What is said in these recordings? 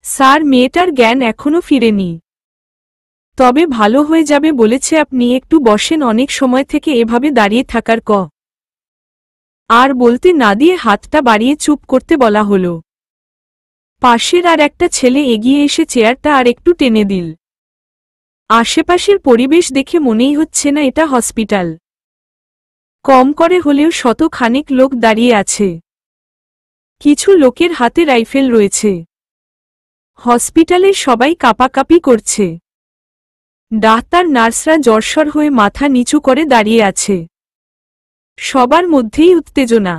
Sir, মেয়েটার জ্ঞান এখনো ফিরেনি। তবে ভালো হয়ে যাবে বলেছে। আপনি একটু বসেন, অনেক সময় থেকে এভাবে দাঁড়িয়ে থাকার আর বলতে না দিয়ে হাতটা বাড়িয়ে চুপ করতে বলা হলো। পাশের আর একটা ছেলে এগিয়ে এসে চেয়ারটা আর একটু টেনে দিল। আশেপাশের পরিবেশ দেখে মনেই হচ্ছে না এটা হসপিটাল। কম করে হলেও শতখানেক লোক দাঁড়িয়ে আছে। কিছু লোকের হাতে রাইফেল রয়েছে। হসপিটালের সবাই কাঁপাকাঁপি করছে। ডাক্তার নার্সরা জর্জর হয়ে মাথা নিচু করে দাঁড়িয়ে আছে। সবার মধ্যেই উত্তেজনা,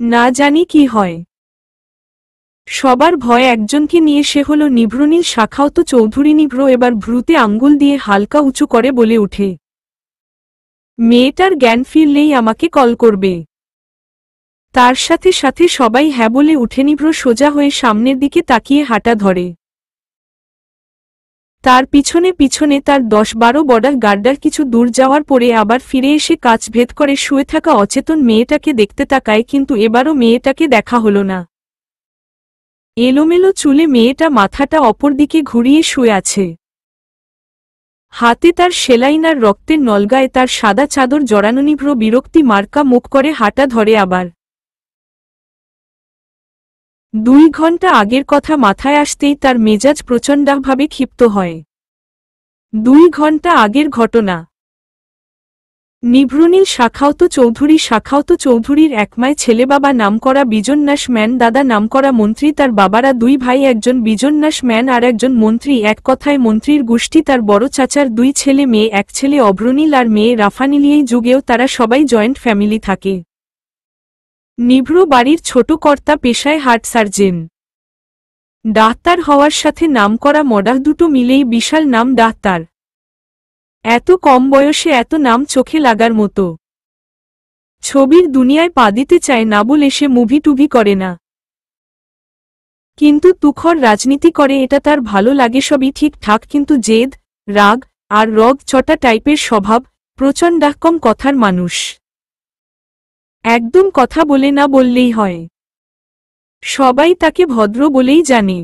না জানি কি হয়। সবার ভয় একজনকে নিয়ে, সে হল নিভ্রনীল শাখাওত চৌধুরী। নিভ্র এবার ভ্রুতে আঙ্গুল দিয়ে হালকা উঁচু করে বলে ওঠে, মেয়েটার জ্ঞান ফিরলেই আমাকে কল করবে। তার সাথে সাথে সবাই হ্যাঁ বলে উঠে। নিভ্র সোজা হয়ে সামনের দিকে তাকিয়ে হাঁটা ধরে। তার পিছনে পিছনে তার 10-12 বর্ডার গার্ডার কিছু দূর যাওয়ার পরে আবার ফিরে এসে কাচ ভেদ করে শুয়ে থাকা অচেতন মেয়েটাকে দেখতে তাকায়, কিন্তু এবারও মেয়েটাকে দেখা হলো না। এলোমেলো চুলে মেয়েটা মাথাটা অপর দিকে ঘুরিয়ে শুয়ে আছে। হাতে তার সেলাইন আর রক্তের নলগায় তার সাদা চাদর জড়ানো। নিভ্র বিরক্তি মার্কা মুখ করে হাঁটা ধরে আবার। 2 ঘন্টা আগের কথা মাথায় আসতেই তার মেজাজ প্রচণ্ডভাবে ক্ষিপ্ত হয়। 2 ঘন্টা আগের ঘটনা। নিভ্রনীল শাখাওত চৌধুরীর একমায় ছেলে, বাবা নামকরা বিজন্যাস ম্যান, দাদা নামকরা মন্ত্রী। তার বাবারা 2 ভাই, একজন বিজন্যাস ম্যান আর একজন মন্ত্রী। এক কথায় মন্ত্রীর গোষ্ঠী। তার বড় চাচার 2 ছেলে মেয়ে, এক ছেলে অভ্রনীল আর মেয়ে রাফানীল। এই যুগেও তারা সবাই জয়েন্ট ফ্যামিলি থাকে। নিভ্র বাড়ির ছোট কর্তা, পেশায় হার্ট সার্জন। ডাক্তার হওয়ার সাথে নামকরা মডাল, দুটো মিলেই বিশাল নাম ডাক্তার। এত কম বয়সে এত নাম চোখে লাগার মতো। ছবির দুনিয়ায় পা দিতে চায় না বলে সে মুভি টুভি করে না, কিন্তু তুখর রাজনীতি করে, এটা তার ভালো লাগে। সবই ঠিকঠাক, কিন্তু জেদ, রাগ আর রগ চটা টাইপের স্বভাব। প্রচণ্ডাকম কথার মানুষ। একদম কথা বলে না বললেই হয়। সবাই তাকে ভদ্র বলেই জানে।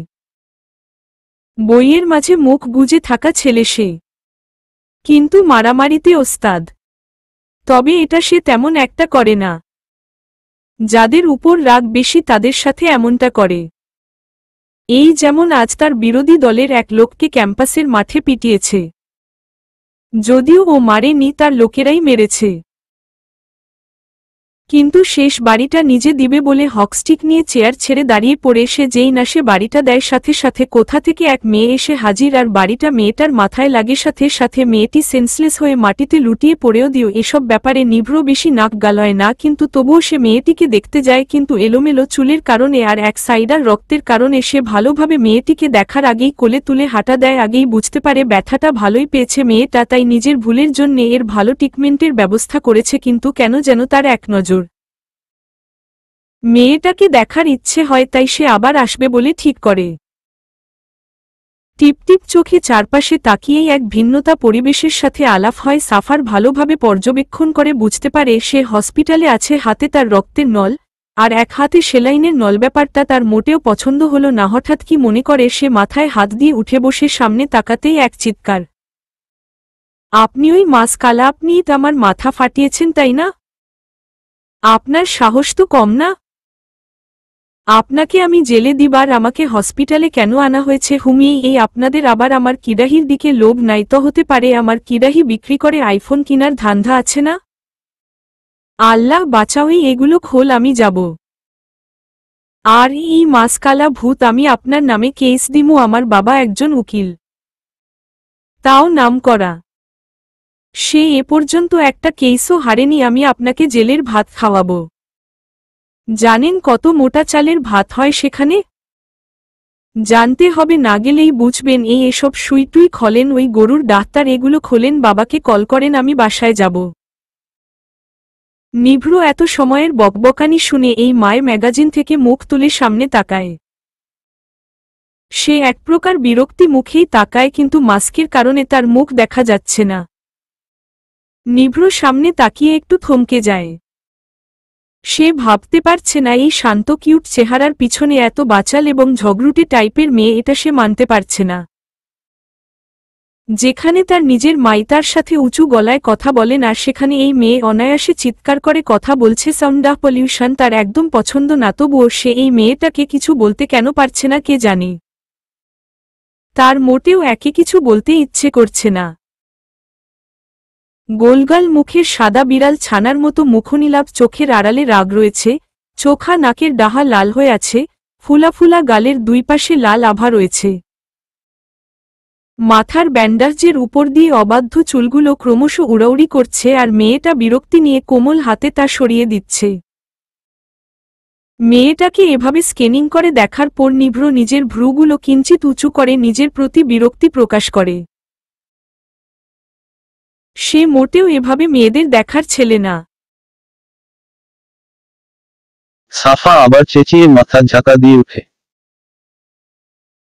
বইয়ের মাঝে মুখ গুজে থাকা ছেলে সে, কিন্তু মারামারিতে ওস্তাদ। তবে এটা সে তেমন একটা করে না। যাদের উপর রাগ বেশি তাদের সাথে এমনটা করে। এই যেমন আজ তার বিরোধী দলের এক লোককে ক্যাম্পাসের মাঠে পিটিয়েছে। যদিও ও মারেনি, তার লোকেরাই মেরেছে। কিন্তু শেষ বাড়িটা নিজে দিবে বলে হকস্টিক নিয়ে চেয়ার ছেড়ে দাঁড়িয়ে পড়ে। সে যেই না সে বাড়িটা দেয়, সাথে সাথে কোথা থেকে এক মেয়ে এসে হাজির আর বাড়িটা মেয়েটার মাথায় লাগে। সাথে সাথে মেয়েটি সেন্সলেস হয়ে মাটিতে লুটিয়ে পড়েও দিও। এসব ব্যাপারে নিভ্র বেশি নাক গালয় না, কিন্তু তবুও সে মেয়েটিকে দেখতে যায়। কিন্তু এলোমেলো চুলের কারণে আর এক সাইডার রক্তের কারণে সে ভালোভাবে মেয়েটিকে দেখার আগেই কোলে তুলে হাঁটা দেয়। আগেই বুঝতে পারে ব্যথাটা ভালোই পেয়েছে মেয়েটা, তাই নিজের ভুলের জন্যে এর ভালো ট্রিটমেন্টের ব্যবস্থা করেছে। কিন্তু কেন যেন তার এক নজর মেয়েটাকে দেখার ইচ্ছে হয়, তাই সে আবার আসবে বলে ঠিক করে। টিপটিপ চোখে চারপাশে তাকিয়েই এক ভিন্নতা পরিবেশের সাথে আলাপ হয়। সাফার ভালোভাবে পর্যবেক্ষণ করে বুঝতে পারে সে হসপিটালে আছে। হাতে তার রক্তের নল আর এক হাতে সেলাইনের নল। ব্যাপারটা তার মোটেও পছন্দ হলো না। হঠাৎ কি মনে করে সে মাথায় হাত দিয়ে উঠে বসে সামনে তাকাতেই এক চিৎকার, আপনি ওই মাসকালা, আপনিই তো আমার মাথা ফাটিয়েছেন, তাই না? আপনার সাহস তো কম না? আপনাকে আমি জেলে দিবার, আমাকে হসপিটালে কেন আনা হয়েছে? হুমিয়ে এই আপনাদের আবার আমার কিডাহির দিকে লোভ নাই তো? হতে পারে আমার কিডাহি বিক্রি করে আইফোন কিনার ধান্দা আছে না? আল্লাহ বাঁচাওই, এগুলো খোল, আমি যাব। আর এই মাসকালা ভূত, আমি আপনার নামে কেস দিমু। আমার বাবা একজন উকিল, তাও নাম করা। সে এ পর্যন্ত একটা কেসও হারেনি। আমি আপনাকে জেলের ভাত খাওয়াবো। জানেন কত মোটা চালের ভাত হয় সেখানে? জানতে হবে, না গেলেই বুঝবেন। এসব সুইটুই খোলেন, ওই গরুর ডাক্তার এগুলো খোলেন, বাবাকে কল করেন, আমি বাসায় যাব। নিভ্র এত সময়ের বকবকানি শুনে এই মায় ম্যাগাজিন থেকে মুখ তুলে সামনে তাকায়। সে এক প্রকার বিরক্তি মুখেই তাকায়, কিন্তু মাস্কের কারণে তার মুখ দেখা যাচ্ছে না। নিভ্র সামনে তাকিয়ে একটু থমকে যায়। সে ভাবতে পারছে না এই শান্ত কিউট চেহারার পিছনে এত বাচাল এবং ঝগড়ুটে টাইপের মেয়ে, এটা সে মানতে পারছে না। যেখানে তার নিজের মাই তার সাথে উঁচু গলায় কথা বলেন আর সেখানে এই মেয়ে অনায়াসে চিৎকার করে কথা বলছে। সাউন্ড অফ পলিউশন তার একদম পছন্দ না, তবুও সে এই মেয়েটাকে কিছু বলতে কেন পারছে না কে জানে। তার মোটেও একে কিছু বলতে ইচ্ছে করছে না। গোলগাল মুখের সাদা বিড়াল ছানার মতো মুখনীলাভ, চোখের আড়ালে রাগ রয়েছে, চোখা নাকের ডাহা লাল হয়ে আছে, ফুলা ফুলা গালের দুই পাশে লাল আভা রয়েছে। মাথার ব্যান্ডাজের উপর দিয়ে অবাধ্য চুলগুলো ক্রমশ উড়াউড়ি করছে আর মেয়েটা বিরক্তি নিয়ে কোমল হাতে তা সরিয়ে দিচ্ছে। মেয়েটাকে এভাবে স্ক্যানিং করে দেখার পর নিভ্র নিজের ভ্রুগুলো কিঞ্চিত উঁচু করে নিজের প্রতি বিরক্তি প্রকাশ করে। সে মোটেও এভাবে মেয়েদের দেখার ছেলে না। সাফা আবার চেঁচিয়ে মাথা ঝাঁকা দিয়ে উঠে।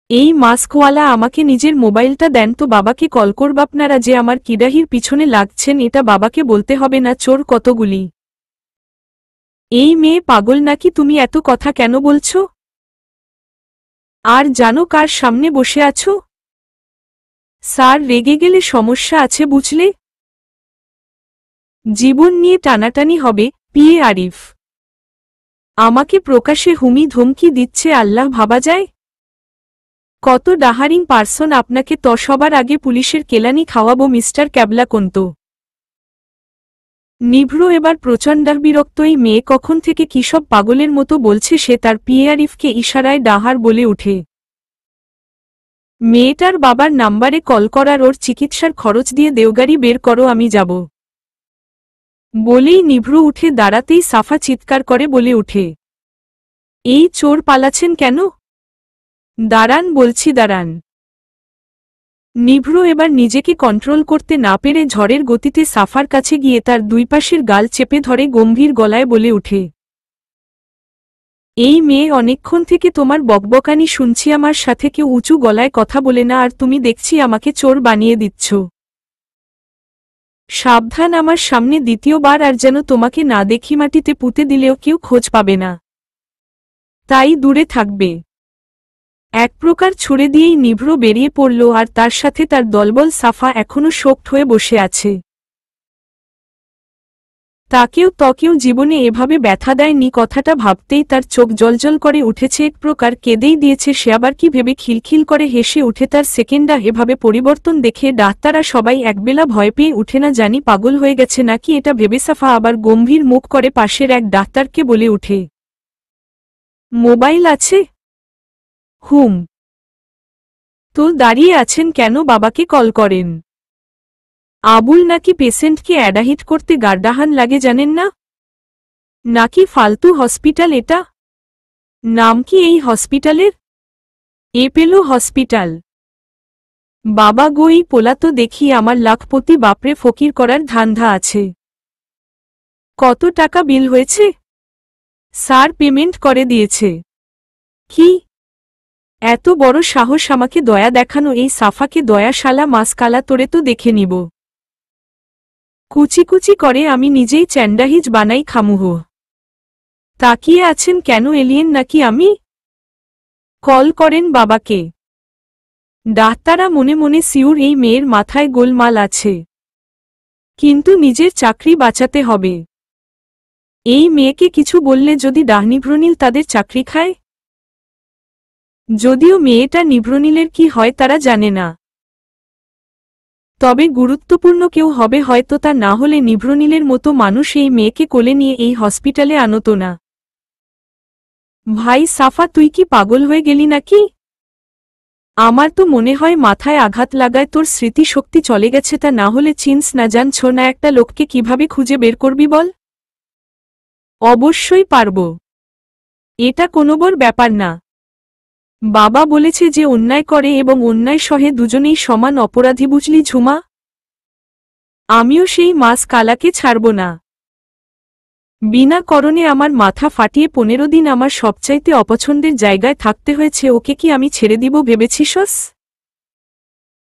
এই মাস্কওয়ালা, আমাকে নিজের মোবাইলটা দেন তো, বাবাকে কল করব। আপনারা যে আমার কিডাহির পিছনে লাগছেন এটা বাবাকে বলতে হবে না। চোর কতগুলি। এই মেয়ে পাগল নাকি? তুমি এত কথা কেন বলছো? আর জানো কার সামনে বসে আছো? স্যার রেগে গেলে সমস্যা আছে বুঝলে। জীবন নিয়ে টানাটানি হবে। পিএ আরিফ আমাকে প্রকাশ্যে হুমি ধমকি দিচ্ছে, আল্লাহ ভাবা যায়। কত ডাহারিং পার্সন আপনাকে! তো সবার আগে পুলিশের কেলানি খাওয়াবো মিস্টার ক্যাবলাকন্ত। নিভ্র এবার প্রচণ্ড বিরক্ত। এই মেয়ে কখন থেকে কিসব পাগলের মতো বলছে। সে তার পিএ আরিফকে ইশারায় ডাহার বলে উঠে। মেয়েটার বাবার নাম্বারে কল করার, ওর চিকিৎসার খরচ দিয়ে দেওগাড়ি বের করো, আমি যাব বলেই নিভ্র উঠে দাঁড়াতেই সাফা চিৎকার করে বলে উঠে, এই চোর পালাচ্ছেন কেন? দাঁড়ান বলছি, দাঁড়ান। নিভ্র এবার নিজেকে কন্ট্রোল করতে না পেরে ঝড়ের গতিতে সাফার কাছে গিয়ে তার দুই পাশের গাল চেপে ধরে গম্ভীর গলায় বলে উঠে, এই মেয়ে, অনেকক্ষণ থেকে তোমার বকবকানি শুনছি। আমার সাথে কেউ উঁচু গলায় কথা বলে না, আর তুমি দেখছি আমাকে চোর বানিয়ে দিচ্ছ। সাবধান আমার সামনে দ্বিতীয়বার আর যেন তোমাকে না দেখি। মাটিতে পুঁতে দিলেও কেউ খোঁজ পাবে না, তাই দূরে থাকবে। এক প্রকার ছুড়ে দিয়েই নিভ্র বেরিয়ে পড়ল আর তার সাথে তার দলবল। সাফা এখনো শোকড হয়ে বসে আছে। তাকেও জীবনে এভাবে ব্যথা দেয়নি। কথাটা ভাবতেই তার চোখ জলজল করে উঠেছে। এক প্রকার কেঁদেই দিয়েছে সে। আবার কি ভেবে খিলখিল করে হেসে উঠে। তার সেকেন্ডা এভাবে পরিবর্তন দেখে ডাক্তাররা সবাই একবেলা ভয় পেয়ে উঠে, না জানি পাগল হয়ে গেছে নাকি এটা ভেবে সাফা আবার গম্ভীর মুখ করে পাশের এক ডাক্তারকে বলে উঠে, মোবাইল আছে? হুম। তো দাঁড়িয়ে আছেন কেন? বাবাকে কল করেন। আবুল নাকি পেশেন্টকে অ্যাডাহিট করতে গার্ডাহান লাগে জানেন না? নাকি ফালতু হসপিটাল এটা? নাম কি এই হসপিটালের? এপেলো হসপিটাল। বাবা গো, এই পোলা তো দেখি আমার লাখপতি বাপরে ফকির করার ধান্ধা আছে। কত টাকা বিল হয়েছে? স্যার পেমেন্ট করে দিয়েছে। কি এত বড় সাহস আমাকে দয়া দেখানো! এই সাফাকে দয়া শালা মাসকালা, তোরে তো দেখে নিব। কুচি কুচি করে আমি নিজেই চ্যান্ডাহিজ বানাই খামুহ। তাকিয়ে আছেন কেন? এলিয়েন নাকি আমি? কল করেন বাবাকে। ডাক্তাররা মনে মনে সিউর এই মেয়ের মাথায় গোলমাল আছে, কিন্তু নিজের চাকরি বাঁচাতে হবে। এই মেয়েকে কিছু বললে যদি ডাহনিভ্রনীল তাদের চাকরি খায়। যদিও মেয়েটা নিভ্রনীলের কি হয় তারা জানে না, তবে গুরুত্বপূর্ণ কেউ হবে হয়তো। তা না হলে নিভ্রনীলের মতো মানুষ এই মেয়েকে কোলে নিয়ে এই হসপিটালে আনত না। ভাই সাফা, তুই কি পাগল হয়ে গেলি নাকি? আমার তো মনে হয় মাথায় আঘাত লাগায় তোর স্মৃতিশক্তি চলে গেছে। তা না হলে চিনস না জানছ না একটা লোককে কিভাবে খুঁজে বের করবি বল? অবশ্যই পারব, এটা কোনো বড় ব্যাপার না। বাবা বলেছে যে অন্যায় করে এবং অন্যায় সহে দুজনেই সমান অপরাধী, বুঝলি ঝুমা? আমিও সেই মাস কালাকে ছাড়ব না। বিনা কারণে আমার মাথা ফাটিয়ে 15 দিন আমার সবচাইতে অপছন্দের জায়গায় থাকতে হয়েছে। ওকে কি আমি ছেড়ে দিব ভেবেছিস?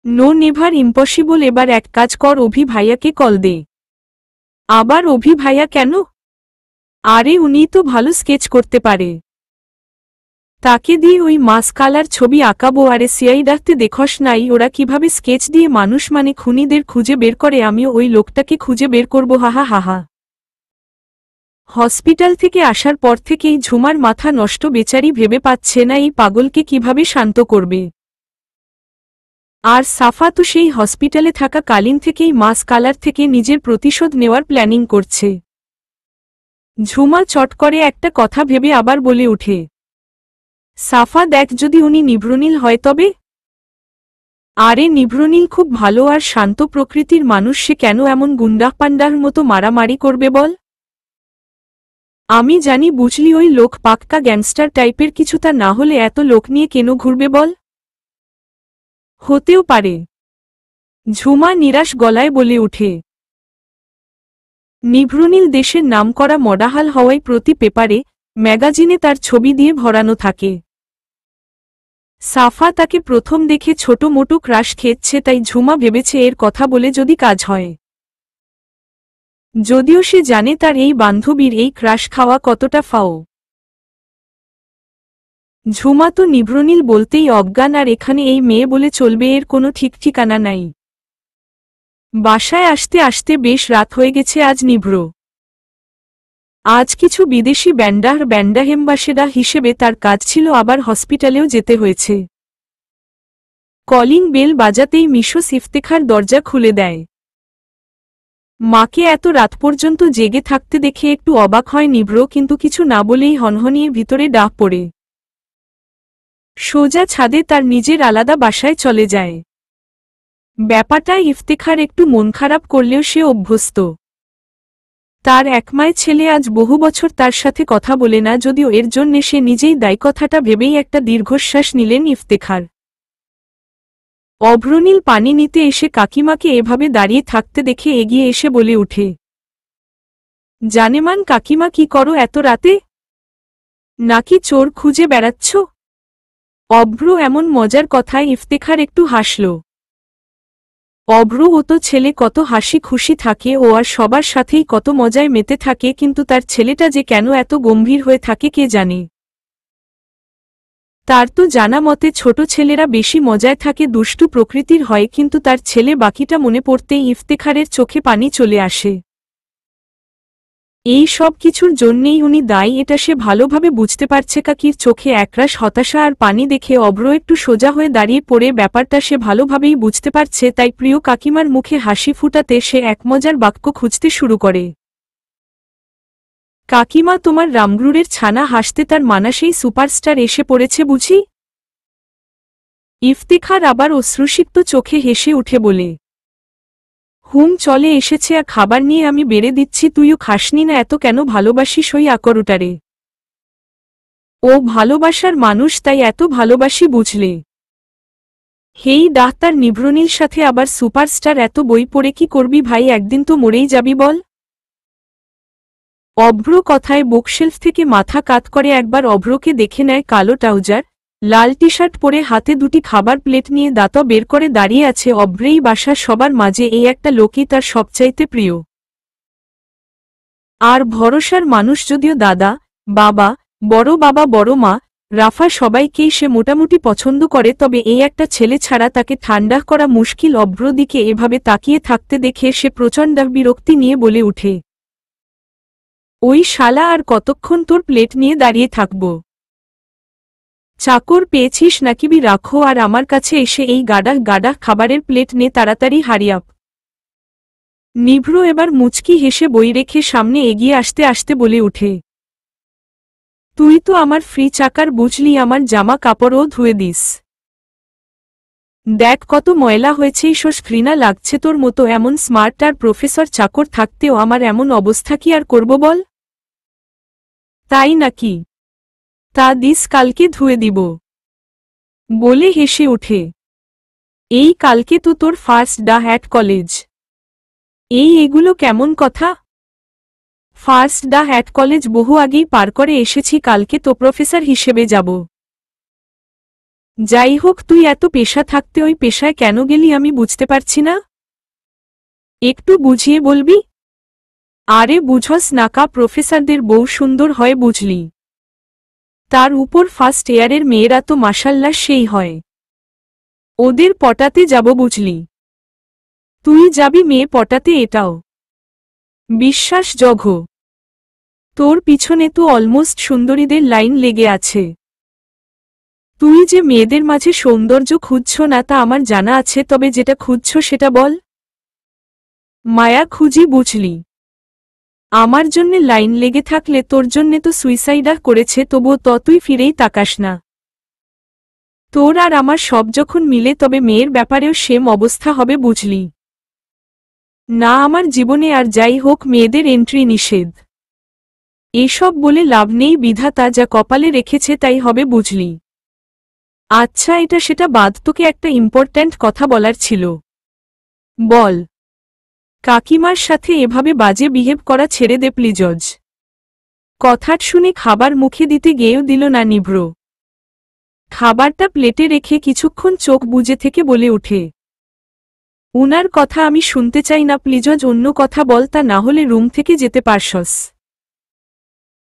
No, never impossible. এবার এক কাজ কর, অভি ভাইয়াকে কল দে। আবার অভি ভাইয়া কেন? আরে উনি তো ভালো স্কেচ করতে পারে, তাকে দিয়ে ওই মাসকালার ছবি আঁকাবো। আরে সিআই ডাকতে দেখস নাই ওরা কিভাবে স্কেচ দিয়ে মানুষ মানে খুনিদের খুঁজে বের করে, আমিও ওই লোকটাকে খুঁজে বের করব, হাহা হাহা। হসপিটাল থেকে আসার পর থেকেই ঝুমার মাথা নষ্ট, বেচারি ভেবে পাচ্ছে না এই পাগলকে কিভাবে শান্ত করবে। আর সাফা তো সেই হসপিটালে থাকা কালীন থেকেই মাসকালার থেকে নিজের প্রতিশোধ নেওয়ার প্ল্যানিং করছে। ঝুমা চট করে একটা কথা ভেবে আবার বলে ওঠে, সাফা দেখ, যদি উনি নিভ্রনীল হয় তবে? আরে নিভ্রনীল খুব ভালো আর শান্ত প্রকৃতির মানুষ, সে কেন এমন গুন্ডাহ পান্ডার মতো মারামারি করবে বল? আমি জানি বুঝলি, ওই লোক পাক্কা গ্যাংস্টার টাইপের কিছু, তা না হলে এত লোক নিয়ে কেন ঘুরবে বল? হতেও পারে, ঝুমা নিরাশ গলায় বলে ওঠে। নিভ্রনীল দেশের নামকরা মডাহাল হওয়ায় প্রতি পেপারে, ম্যাগাজিনে তার ছবি দিয়ে ভরানো থাকে। সাফা তাকে প্রথম দেখে ছোট মোটো ক্রাশ খেচ্ছে, তাই ঝুমা ভেবেছে এর কথা বলে যদি কাজ হয়। যদিও সে জানে তার এই বান্ধবীর এই ক্রাশ খাওয়া কতটা ফাও। ঝুমা তো নিভ্রনীল বলতেই অজ্ঞান, আর এখানে এই মেয়ে বলে চলবে, এর কোনো ঠিক ঠিকানা নাই। বাসায় আসতে আসতে বেশ রাত হয়ে গেছে আজ নিভ্র। আজ কিছু বিদেশি ব্যান্ডাহেম্বাসেডা হিসেবে তার কাজ ছিল, আবার হসপিটালেও যেতে হয়েছে। কলিং বেল বাজাতেই মিসেস ইফতেখার দরজা খুলে দেয়। মাকে এত রাত পর্যন্ত জেগে থাকতে দেখে একটু অবাক হয় নিভ্র, কিন্তু কিছু না বলেই হনহনিয়ে ভিতরে ডাক পড়ে সোজা ছাদে তার নিজের আলাদা বাসায় চলে যায়। ব্যাপারটা ইফতেখার একটু মন খারাপ করলেও সে অভ্যস্ত। তার একমায় ছেলে আজ বহু বছর তার সাথে কথা বলে না, যদিও এর জন্যে সে নিজেই দায়ী, কথাটা ভেবেই একটা দীর্ঘশ্বাস নিলেন ইফতেখার। অভ্রনীল পানি নিতে এসে কাকিমাকে এভাবে দাঁড়িয়ে থাকতে দেখে এগিয়ে এসে বলে উঠে, জানেমান কাকিমা, কি করো এত রাতে? নাকি চোর খুঁজে বেড়াচ্ছ? অভ্র এমন মজার কথায় ইফতেখার একটু হাসল। অভ্র ও তো ছেলে কত হাসি খুশি থাকে, ও আর সবার সাথেই কত মজায় মেতে থাকে, কিন্তু তার ছেলেটা যে কেন এত গম্ভীর হয়ে থাকে কে জানে। তার তো জানা মতে ছোট ছেলেরা বেশি মজায় থাকে, দুষ্টু প্রকৃতির হয়, কিন্তু তার ছেলে বাকিটা মনে পড়তেই ইফতেখারের চোখে পানি চলে আসে। এই সব কিছুর জন্যেই উনি দায়ী, এটা সে ভালোভাবে বুঝতে পারছে। কাকির চোখে একরাশ হতাশা আর পানি দেখে অভ্র একটু সোজা হয়ে দাঁড়িয়ে পড়ে, ব্যাপারটা সে ভালোভাবেই বুঝতে পারছে, তাই প্রিয় কাকিমার মুখে হাসি ফুটাতে সে এক মজার বাক্য খুঁজতে শুরু করে। কাকিমা, তোমার রামগ্রুরের ছানা হাসতে তার মানা সেই সুপারস্টার এসে পড়েছে বুঝি? ইফতেখার আবার অশ্রুসিক্ত চোখে হেসে উঠে বলে, চলে এসেছে, আর খাবার নিয়ে আমি বেড়ে দিচ্ছি, তুইও খাসনি না? এত কেন ভালোবাসিস ওই আকরুটারে? ও ভালোবাসার মানুষ, তাই এত ভালোবাসি বুঝলে। হেই ডাক্তার, নিভ্রনীল সাথে আবার সুপারস্টার, এত বই পড়ে কি করবি ভাই, একদিন তো মরেই যাবি বল। অভ্র কথায় বুকশেলফ থেকে মাথা কাত করে একবার অভ্রকে দেখে নেয়। কালো ট্রাউজার, লাল টি শার্ট পরে, হাতে দুটি খাবার প্লেট নিয়ে দাঁত বের করে দাঁড়িয়ে আছে অভ্রেই বাসার সবার মাঝে এই একটা লোকই তার সবচাইতে প্রিয় আর ভরসার মানুষ। যদিও দাদা, বাবা, বড় মা, রাফা সবাইকেই সে মোটামুটি পছন্দ করে, তবে এই একটা ছেলে ছাড়া তাকে ঠান্ডা করা মুশকিল। অভ্র দিকে এভাবে তাকিয়ে থাকতে দেখে সে প্রচণ্ড বিরক্তি নিয়ে বলে উঠে, ওই শালা, আর কতক্ষণ তোর প্লেট নিয়ে দাঁড়িয়ে থাকব? চাকর পেয়েছিস নাকি? রাখো, আর আমার কাছে এসে এই গাডাহ খাবারের প্লেট নে, তাড়াতাড়ি হারিয়াপ। নিভ্র এবার মুচকি হেসে বই রেখে সামনে এগিয়ে আসতে আসতে বলে উঠে, তুই তো আমার ফ্রি চাকার বুঝলি, আমার জামা কাপড়ও ধুয়ে দিস। দেখ কত ময়লা হয়েছে, ঈষৎ ঘৃণা লাগছে। তোর মতো এমন স্মার্ট আর প্রফেসর চাকর থাকতেও আমার এমন অবস্থা, কি আর করব বল? তাই নাকি? তা দিস, কালকে ধুয়ে দিব। বলে হেসে ওঠে, এই কালকে তো তোর ফার্স্ট ডে অ্যাট কলেজ। এগুলো কেমন কথা? ফার্স্ট ডে অ্যাট কলেজ বহু আগেই পার করে এসেছি, কালকে তো প্রফেসর হিসেবে যাব। যাই হোক, তুই এত পেশা থাকতে ওই পেশায় কেন গেলি আমি বুঝতে পারছি না। একটু বুঝিয়ে বলবি? আরে বুঝস নাকা, প্রফেসরদের বউ সুন্দর হয় বুঝলি। তার উপর ফার্স্ট ইয়ারের মেয়েরা তো মাশাল্লাহ সেই হয়। ওদের পটাতে যাব বুঝলি। তুই যাবি মেয়ে পটাতে? এটাও বিশ্বাস জঘ। তোর পিছনে তো অলমোস্ট সুন্দরীদের লাইন লেগে আছে। তুই যে মেয়েদের মাঝে সৌন্দর্য খুঁজছ না তা আমার জানা আছে, তবে যেটা খুঁজছ সেটা বল। মায়া খুঁজি বুঝলি। আমার জন্যে লাইন লেগে থাকলে তোর জন্যে তো সুইসাইডার করেছে, তবুও তুই ফিরেই তাকাস না। তোর আর আমার সব যখন মিলে তবে মেয়ের ব্যাপারেও সেম অবস্থা হবে বুঝলি। না আমার জীবনে আর যাই হোক মেয়েদের এন্ট্রি নিষেধ। এসব বলে লাভ নেই, বিধাতা যা কপালে রেখেছে তাই হবে বুঝলি। আচ্ছা এটা সেটা বাদ, তোকে একটা ইম্পর্ট্যান্ট কথা বলার ছিল। বল। কাকিমার সাথে এভাবে বাজে বিহেভ করা ছেড়ে দে প্লিজজ। কথাটা শুনে খাবার মুখে দিতে গিয়েও দিল না নিভ্র। খাবারটা প্লেটে রেখে কিছুক্ষণ চোখ বুজে থেকে বলে ওঠে, উনার কথা আমি শুনতে চাই না প্লিজজ, অন্য কথা বল, তা না হলে রুম থেকে যেতে পারছস।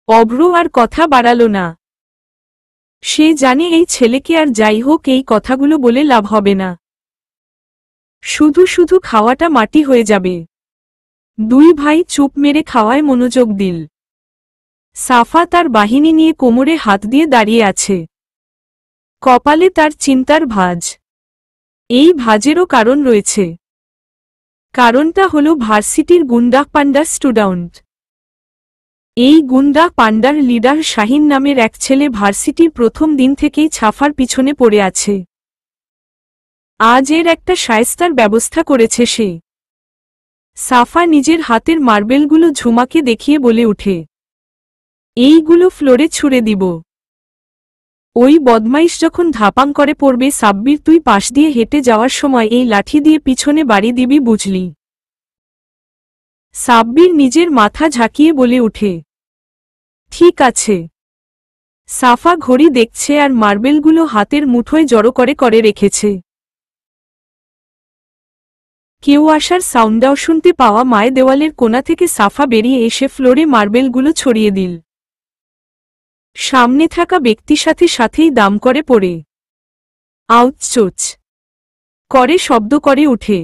অভ্র আর কথা বাড়াল না। সে জানে এই ছেলেকে আর যাই হোক এই কথাগুলো বলে লাভ হবে না। শুধু শুধু খাওয়াটা মাটি হয়ে যাবে। দুই ভাই চুপ মেরে খাওয়ায় মনোযোগ দিল। সাফা তার বাহিনী নিয়ে কোমরে হাত দিয়ে দাঁড়িয়ে আছে। কপালে তার চিন্তার ভাঁজ। এই ভাঁজেরও কারণ রয়েছে। কারণটা হলো ভার্সিটির গুন্ডা পান্ডার স্টুডেন্ট। এই গুন্ডা পান্ডার লিডার শাহিন নামের এক ছেলে ভার্সিটির প্রথম দিন থেকেই ছাফার পিছনে পড়ে আছে। আজ এর একটা শায়েস্তার ব্যবস্থা করেছে সে। সাফা নিজের হাতের মার্বেলগুলো ঝুমাকে দেখিয়ে বলে ওঠে, এইগুলো ফ্লোরে ছুঁড়ে দিব। ওই বদমাইশ যখন ধাপাং করে পড়বে সাব্বির তুই পাশ দিয়ে হেঁটে যাওয়ার সময় এই লাঠি দিয়ে পিছনে বাড়ি দিবি বুঝলি। সাব্বির নিজের মাথা ঝাঁকিয়ে বলে ওঠে, ঠিক আছে। সাফা ঘড়ি দেখছে আর মার্বেলগুলো হাতের মুঠোয় জড়ো করে করে রেখেছে। কেউ আসার সাউন্ডটাও শুনতে পাওয়া মায় দেওয়ালের কোণা থেকে সাফা বেরিয়ে এসে ফ্লোরে মার্বেলগুলো ছড়িয়ে দিল। সামনে থাকা ব্যক্তির সাথে সাথেই দাম করে পড়ে আউচ করে শব্দ করে উঠে।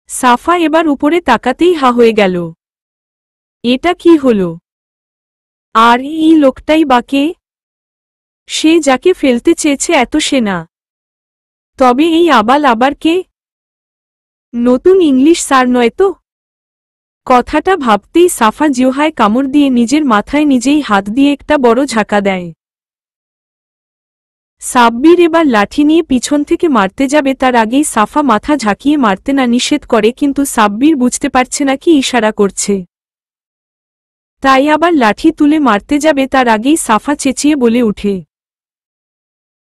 সাফা এবার উপরে তাকাতেই হা হয়ে গেল। এটা কি হলো? আর এই লোকটাই বা কে? সে যাকে ফেলতে চেয়েছে এত সে না। তবে এই আবাল আবার কে? নতুন ইংলিশ স্যার নয় তো? কথাটা ভাবতেই সাফা জিহ্বায় কামড় দিয়ে নিজের মাথায় নিজেই হাত দিয়ে একটা বড় ঝাঁকা দেয়। সাব্বির এবার লাঠি নিয়ে পিছন থেকে মারতে যাবে, তার আগেই সাফা মাথা ঝাঁকিয়ে মারতে না নিষেধ করে, কিন্তু সাব্বির বুঝতে পারছে না কি ইশারা করছে। তাই আবার লাঠি তুলে মারতে যাবে, তার আগেই সাফা চেঁচিয়ে বলে উঠে,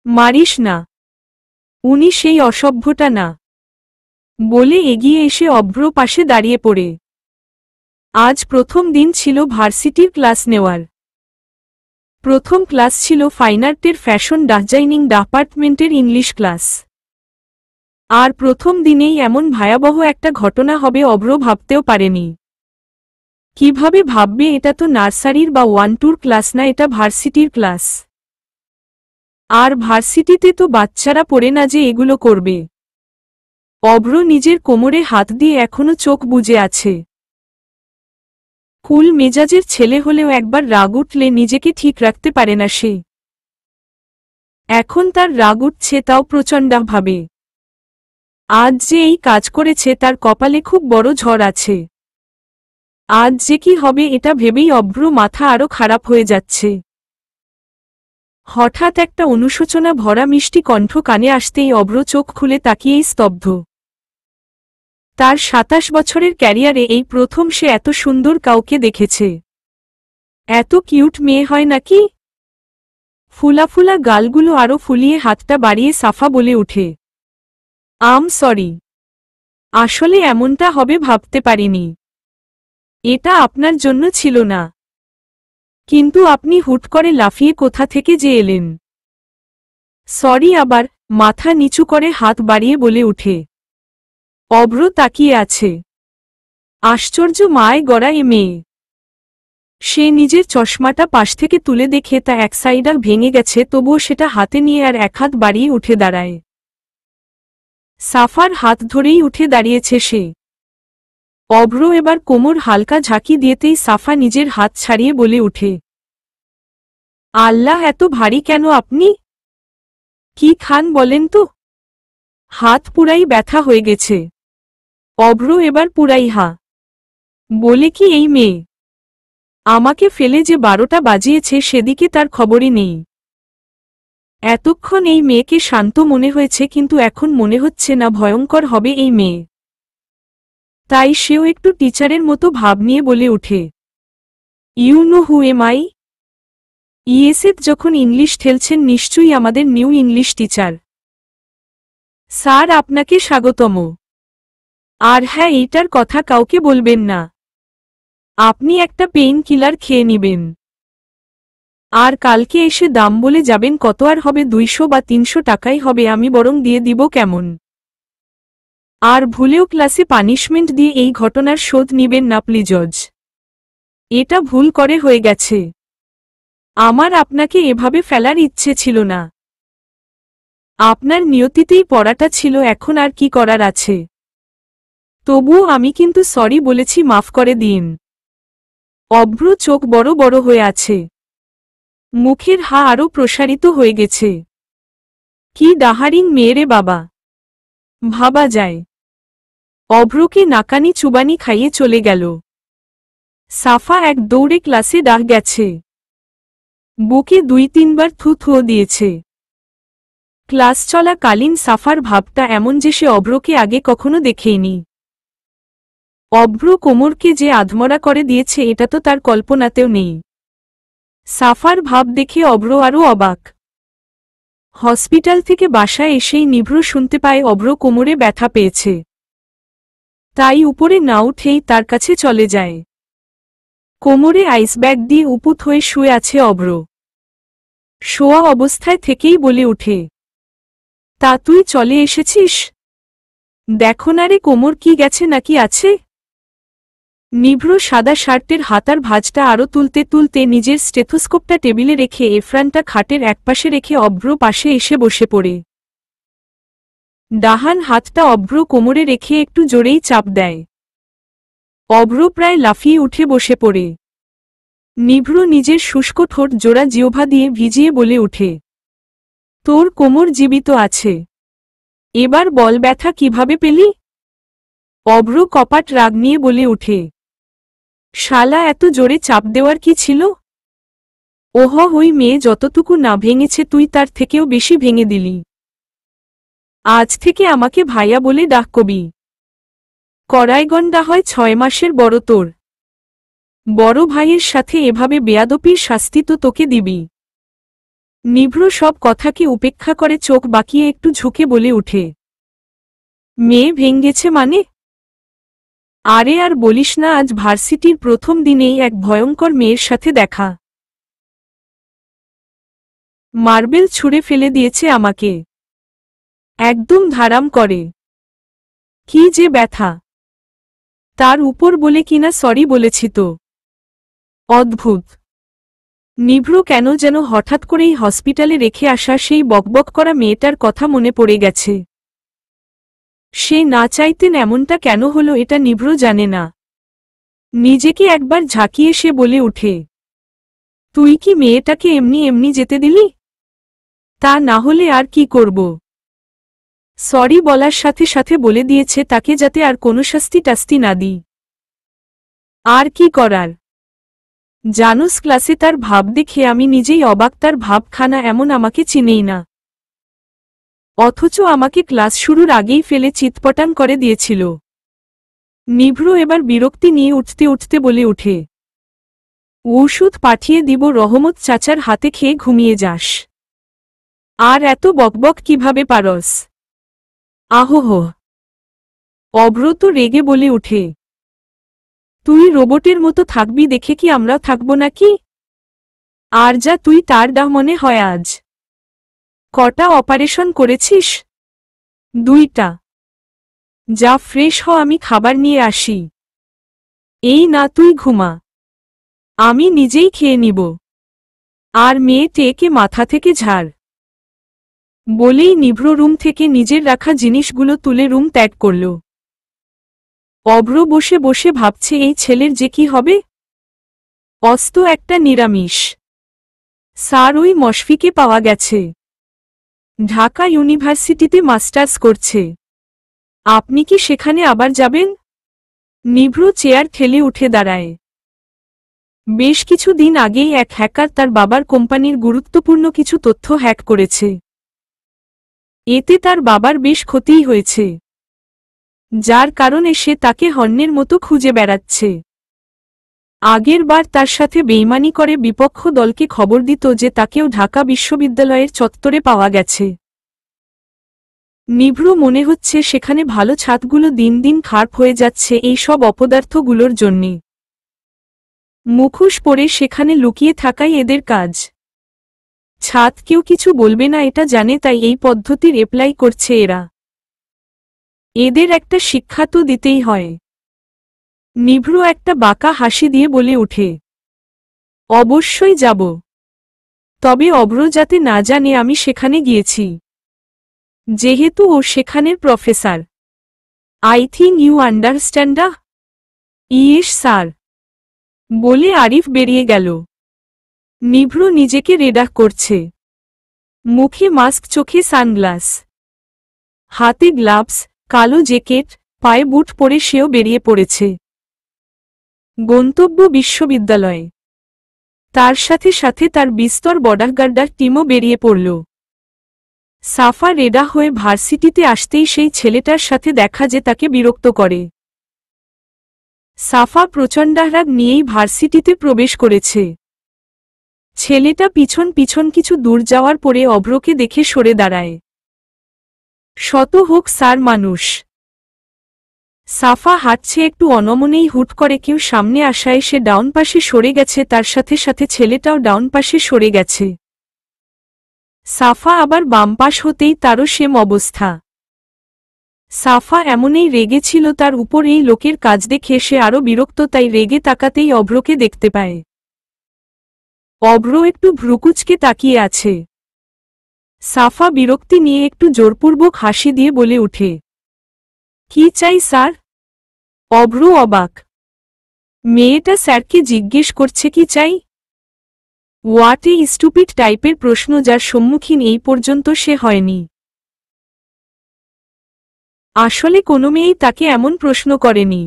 মারিস না, উনি সেই অসভ্যটা না। বলে এগিয়ে এসে অভ্র পাশে দাঁড়িয়ে পড়ে। আজ প্রথম দিন ছিল ভার্সিটির ক্লাস নেওয়ার। প্রথম ক্লাস ছিল ফাইন আর্টের ফ্যাশন ডিজাইনিং ডিপার্টমেন্টের ইংলিশ ক্লাস। আর প্রথম দিনেই এমন ভয়াবহ একটা ঘটনা হবে অভ্র ভাবতেও পারেনি। কিভাবে ভাববে? এটা তো নার্সারির বা 1-2 ক্লাস না, এটা ভার্সিটির ক্লাস। আর ভার্সিটিতে তো বাচ্চারা পড়ে না যে এগুলো করবে। অভ্র নিজের কোমরে হাত দিয়ে এখনো চোখ বুজে আছে। কুল মেজাজের ছেলে হলেও একবার রাগ উঠলে নিজেকে ঠিক রাখতে পারে না সে। এখন তার রাগ উঠছে, তাও প্রচণ্ডভাবে। আজ যে এই কাজ করেছে তার কপালে খুব বড় ঝড় আছে। আজ যে কি হবে এটা ভেবেই অভ্র মাথা আরো খারাপ হয়ে যাচ্ছে। হঠাৎ একটা অনুশোচনা ভরা মিষ্টি কণ্ঠ কানে আসতেই অভ্র চোখ খুলে তাকিয়েই স্তব্ধ। তার 27 বছরের ক্যারিয়ারে এই প্রথম সে এত সুন্দর কাউকে দেখেছে। এত কিউট মেয়ে হয় নাকি? ফুলা ফুলা গালগুলো আরো ফুলিয়ে হাতটা বাড়িয়ে সাফা বলে উঠে, সরি। আসলে এমনটা হবে ভাবতে পারিনি। এটা আপনার জন্য ছিল না। কিন্তু আপনি হুট করে লাফিয়ে কোথা থেকে যে এলেন? সরি। আবার মাথা নিচু করে হাত বাড়িয়ে বলে উঠে। অভ্র তাকিয়ে আছে। আশ্চর্য মায় গড়া এ মেয়ে। সে নিজের চশমাটা পাশ থেকে তুলে দেখে তা এক সাইডাল ভেঙে গেছে, তবুও সেটা হাতে নিয়ে আর এক হাত বাড়িয়ে উঠে দাঁড়ায়। সাফার হাত ধরেই উঠে দাঁড়িয়েছে সে। অভ্র এবার কোমর হালকা ঝাঁকি দিয়েতেই সাফা নিজের হাত ছাড়িয়ে বলে উঠে, আল্লাহ, এত ভারী কেন আপনি? কি খান বলেন তো? হাত পুরাই ব্যথা হয়ে গেছে। অভ্র এবার পুরাই হা বলে, কি এই মেয়ে আমাকে ফেলে যে 12টা বাজিয়েছে সেদিকে তার খবরই নেই। এতক্ষণ এই মেয়েকে শান্ত মনে হয়েছে, কিন্তু এখন মনে হচ্ছে না ভয়ঙ্কর হবে এই মেয়ে। তাই সেও একটু টিচারের মতো ভাব নিয়ে বলে ওঠে, you know who am I? ESF যখন ইংলিশ ঠেলছেন, নিশ্চয়ই আমাদের নিউ ইংলিশ টিচার। স্যার, আপনাকে স্বাগতম। আর হ্যাঁ, এইটার কথা কাউকে বলবেন না। আপনি একটা পেইন কিলার খেয়ে নিবেন, আর কালকে এসে দাম বলে যাবেন কত আর হবে, 200 বা 300 টাকাই হবে, আমি বরং দিয়ে দিব কেমন? আর ভুলেও ক্লাসে পানিশমেন্ট দিয়ে এই ঘটনার শোধ নিবেন না প্লিজজ। এটা ভুল করে হয়ে গেছে। আমার আপনাকে এভাবে ফেলার ইচ্ছে ছিল না। আপনার নিয়তিতেই পড়াটা ছিল, এখন আর কি করার আছে? তবুও আমি কিন্তু সরি বলেছি, মাফ করে দিন। অভ্র চোখ বড় বড় হয়ে আছে, মুখের হা আরও প্রসারিত হয়ে গেছে। কি ডাহারিং মেয়েরে বাবা, ভাবা যায়। অভ্রকে নাকানি চুবানি খাইয়ে চলে গেল। সাফা এক দৌড়ে ক্লাসে ডাক গেছে, বুকে 2-3 বার থু থুও দিয়েছে। ক্লাস চলাকালীন সাফার ভাবটা এমন যে সে অভ্রকে আগে কখনো দেখেইনি। অভ্র কোমরকে যে আধমরা করে দিয়েছে এটা তো তার কল্পনাতেও নেই। সাফার ভাব দেখে অভ্র আরও অবাক। হসপিটাল থেকে বাসায় এসেই নিভ্র শুনতে পায় অভ্র কোমরে ব্যথা পেয়েছে। তাই উপরে না উঠেই তার কাছে চলে যায়। কোমরে আইসব্যাগ দিয়ে উপুত হয়ে শুয়ে আছে অভ্র। শোয়া অবস্থায় থেকেই বলে উঠে, তা তুই চলে এসেছিস? দেখো না রে কোমর কি গেছে নাকি আছে? নিভ্র সাদা শার্টের হাতার ভাঁজটা আরও তুলতে তুলতে নিজের স্টেথোস্কোপটা টেবিলে রেখে এফরানটা খাটের একপাশে রেখে অভ্র পাশে এসে বসে পড়ে। ডাহান হাতটা অভ্র কোমরে রেখে একটু জোরেই চাপ দেয়। অভ্র প্রায় লাফিয়ে উঠে বসে পড়ে। নিভ্র নিজের শুষ্ক ঠোঁট জোড়া জিহ্বা দিয়ে ভিজিয়ে বলে উঠে, তোর কোমর জীবিত আছে। এবার বল, ব্যথা কিভাবে পেলি? অভ্র কপাট রাগ নিয়ে বলে উঠে, শালা, এত জোরে চাপ দেওয়ার কি ছিল? ওহ, ওই মেয়ে যতটুকু না ভেঙেছে তুই তার থেকেও বেশি ভেঙে দিলি। আজ থেকে আমাকে ভাইয়া বলে ডাক কবি। কড়াইগন্ডা হয় 6 মাসের বড় তোর। বড় ভাইয়ের সাথে এভাবে বেয়াদপির শাস্তি তো তোকে দিবি। নিভ্র সব কথাকে উপেক্ষা করে চোখ বাঁকিয়ে একটু ঝুঁকে বলে উঠে, মেয়ে ভেঙেছে মানে? আরে আর বলিস না, আজ ভার্সিটির প্রথম দিনেই এক ভয়ঙ্কর মেয়ের সাথে দেখা। মার্বেল ছুঁড়ে ফেলে দিয়েছে আমাকে, একদম ধারাম করে। কি যে ব্যথা! তার উপর বলে কিনা সরি বলেছি তো। অদ্ভুত। নিভ্র কেন যেন হঠাৎ করেই হসপিটালে রেখে আসা সেই বকবক করা মেয়েটার কথা মনে পড়ে গেছে। সে না চাইতেন এমনটা কেন হলো এটা নিভ্র জানে না। নিজেকে একবার ঝাঁকিয়ে সে বলে উঠে, তুই কি মেয়েটাকে এমনি এমনি যেতে দিলি? তা না হলে আর কি করব? সরি বলার সাথে সাথে বলে দিয়েছে তাকে যাতে আর কোনো শাস্তি টাস্তি না দিই। আর কি করার? জানোস, ক্লাসে তার ভাব দেখে আমি নিজেই অবাক, তার ভাবখানা এমন, আমাকে চিনেই না। অথচ আমাকে ক্লাস শুরুর আগেই ফেলে চিৎপটাং করে দিয়েছিল। নিভ্র এবার বিরক্তি নিয়ে উঠতে উঠতে বলে উঠে, ওষুধ পাঠিয়ে দিব, রহমত চাচার হাতে খেয়ে ঘুমিয়ে যাস। আর এত বকবক কিভাবে পারস? আহোহ! অভ্র তো রেগে বলে উঠে, তুই রোবটের মতো থাকবি দেখে কি আমরাও থাকব নাকি? আর যা তুই, তার ডাহ মনে হয় আজ। কটা অপারেশন করেছিস? 2টা। যা ফ্রেশ হ, আমি খাবার নিয়ে আসি। এই না, তুই ঘুমা, আমি নিজেই খেয়ে নিব। আর মেয়েটাকে মাথা থেকে ঝাড়। বলেই নিভ্র রুম থেকে নিজের রাখা জিনিসগুলো তুলে রুম ত্যাগ করল। অভ্র বসে বসে ভাবছে এই ছেলের যে কি হবে। অস্ত একটা নিরামিষ। স্যার ওই মশফিকে পাওয়া গেছে, ঢাকা ইউনিভার্সিটিতে মাস্টার্স করছে। আপনি কি সেখানে আবার যাবেন? নিভ্র চেয়ার ঠেলে উঠে দাঁড়ায়। বেশ কিছু দিন আগেই এক হ্যাকার তার বাবার কোম্পানির গুরুত্বপূর্ণ কিছু তথ্য হ্যাক করেছে। এতে তার বাবার বেশ ক্ষতিই হয়েছে, যার কারণে সে তাকে হন্যের মতো খুঁজে বেড়াচ্ছে। আগের বার তার সাথে বেইমানি করে বিপক্ষ দলকে খবর দিত যে তাকেও ঢাকা বিশ্ববিদ্যালয়ের চত্বরে পাওয়া গেছে। নিভ্র মনে হচ্ছে সেখানে ভালো ছাদগুলো দিন দিন খারাপ হয়ে যাচ্ছে এই সব অপদার্থগুলোর জন্যে। মুখোশ পরে সেখানে লুকিয়ে থাকাই এদের কাজ। ছাদ কেউ কিছু বলবে না এটা জানে, তাই এই পদ্ধতির অ্যাপ্লাই করছে এরা। এদের একটা শিক্ষা তো দিতেই হয়। নিভ্র একটা বাঁকা হাসি দিয়ে বলে উঠে, অবশ্যই যাব, তবে অভ্র যাতে না জানে আমি সেখানে গিয়েছি, যেহেতু ও সেখানের প্রফেসর। I think you understand. Yes sir, বলে আরিফ বেরিয়ে গেল। নিভ্র নিজেকে রেডা করছে, মুখে মাস্ক, চোখে সানগ্লাস, হাতে গ্লাভস, কালো জ্যাকেট, পায়ে বুট পরে সেও বেরিয়ে পড়েছে গন্তব্য বিশ্ববিদ্যালয়ে। তার সাথে সাথে তার বিস্তর বডাগার্ডার টিমও বেরিয়ে পড়ল। সাফা রেডা হয়ে ভার্সিটিতে আসতেই সেই ছেলেটার সাথে দেখা যে তাকে বিরক্ত করে। সাফা প্রচণ্ডারাগ নিয়েই ভার্সিটিতে প্রবেশ করেছে। ছেলেটা পিছন পিছন কিছু দূর যাওয়ার পরে অভ্রকে দেখে সরে দাঁড়ায়। শত হোক স্যার মানুষ। সাফা হাঁটছে একটু অনমনেই হুট করে কেউ সামনে আসায় সে ডাউন পাশে সরে গেছে, তার সাথে সাথে ছেলেটাও ডাউন পাশে সরে গেছে। সাফা আবার বাম পাশ হতেই তারও সেম অবস্থা। সাফা এমনই রেগেছিল তার উপর এই লোকের কাজ দেখে সে আরও বিরক্ত, তাই রেগে তাকাতেই অভ্রকে দেখতে পায়। অভ্র একটু ভ্রুকুচকে তাকিয়ে আছে। সাফা বিরক্তি নিয়ে একটু জোরপূর্বক হাসি দিয়ে বলে উঠে, কি চাই স্যার? অভ্র অবাক। মেয়েটা স্যারকে জিজ্ঞেস করছে কি চাই। হোয়াট এ স্টুপিড টাইপের প্রশ্ন, যার সম্মুখীন এই পর্যন্ত সে হয়নি। আসলে কোনো মেয়েই তাকে এমন প্রশ্ন করেনি।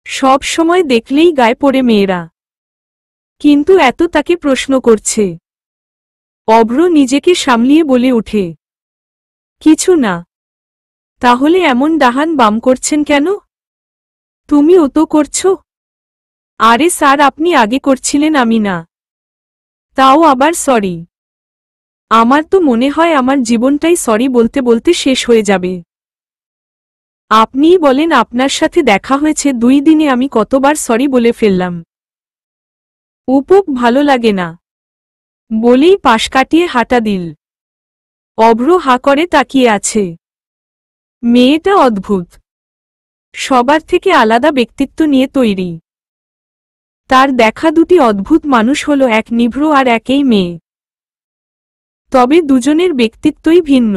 সব সময় দেখলেই গায়ে পড়ে মেয়েরা, কিন্তু এত তাকে প্রশ্ন করছে। অভ্র নিজেকে সামলিয়ে বলে উঠে, কিছু না। তাহলে এমন ডাহান বাম করছেন কেন? তুমিও তো করছো। আরে স্যার, আপনি আগে করছিলেন, আমি না। তাও আবার সরি? আমার তো মনে হয় আমার জীবনটাই সরি বলতে বলতে শেষ হয়ে যাবে। আপনিই বলেন, আপনার সাথে দেখা হয়েছে 2 দিনে আমি কতবার সরি বলে ফেললাম। উপক ভালো লাগে না, বলেই পাশ কাটিয়ে হাঁটা দিল। অভ্র হা করে তাকিয়ে আছে। মেয়েটা অদ্ভুত, সবার থেকে আলাদা ব্যক্তিত্ব নিয়ে তৈরি। তার দেখা দুটি অদ্ভুত মানুষ হলো, এক নিভ্র আর একই মেয়ে। তবে দুজনের ব্যক্তিত্বই ভিন্ন।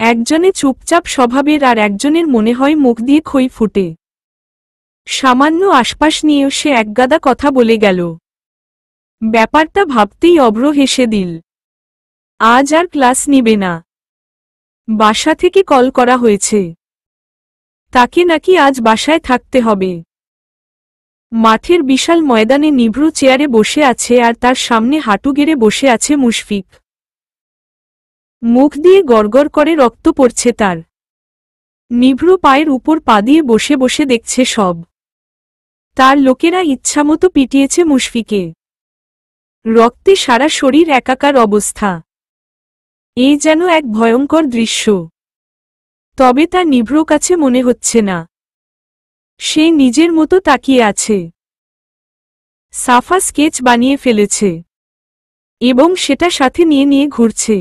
একজনে চুপচাপ স্বভাবের আর একজনের মনে হয় মুখ দিয়ে খই ফুটে। সামান্য আশপাশ নিয়েও সে একগাদা কথা বলে গেল। ব্যাপারটা ভাবতেই অভ্র হেসে দিল। আজ আর ক্লাস নিবে না। বাসা থেকে কল করা হয়েছে, তাকে নাকি আজ বাসায় থাকতে হবে। মাঠের বিশাল ময়দানে নিভ্র চেয়ারে বসে আছে আর তার সামনে হাঁটু গেড়ে বসে আছে মুশফিক। মুখ দিয়ে গড়গড় করে রক্ত পড়ছে তার। নিভ্র পায়ের উপর পা দিয়ে বসে বসে দেখছে সব। তার লোকেরা ইচ্ছামতো পিটিয়েছে মুশফিকে। রক্তে সারা শরীর একাকার অবস্থা। এ যেন এক ভয়ঙ্কর দৃশ্য। তবে তা নিভ্র কাছে মনে হচ্ছে না। সে নিজের মতো তাকিয়ে আছে। সাফা স্কেচ বানিয়ে ফেলেছে এবং সেটা সাথে নিয়ে নিয়ে ঘুরছে।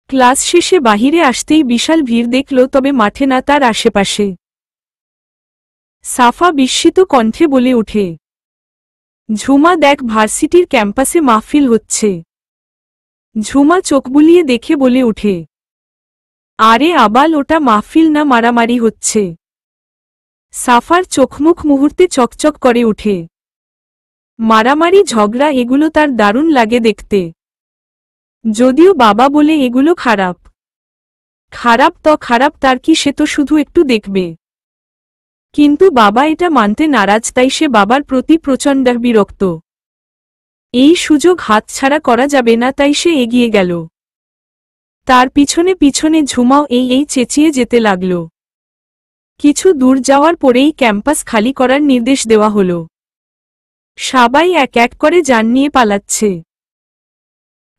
ক্লাস শেষে বাহিরে আসতেই বিশাল ভিড় দেখল, তবে মাঠে না, তার আশেপাশে। সাফা বিস্মিত কণ্ঠে বলে ওঠে, ঝুমা দেখ, ভার্সিটির ক্যাম্পাসে মাহফিল হচ্ছে। ঝুমা চোখ বুলিয়ে দেখে বলে ওঠে, আরে আবাল, ওটা মাহফিল না, মারামারি হচ্ছে। সাফার চোখমুখ মুহূর্তে চকচক করে ওঠে। মারামারি, ঝগড়া, এগুলো তার দারুণ লাগে দেখতে। যদিও বাবা বলে এগুলো খারাপ। খারাপ তো খারাপ, তার কি, সে তো শুধু একটু দেখবে। কিন্তু বাবা এটা মানতে নারাজ, তাই সে বাবার প্রতি প্রচণ্ড বিরক্ত। এই সুযোগ হাতছাড়া করা যাবে না, তাই সে এগিয়ে গেল। তার পিছনে পিছনে ঝুমাও এই চেঁচিয়ে যেতে লাগল। কিছু দূর যাওয়ার পরেই ক্যাম্পাস খালি করার নির্দেশ দেওয়া হল। সবাই এক এক করে যান নিয়ে পালাচ্ছে।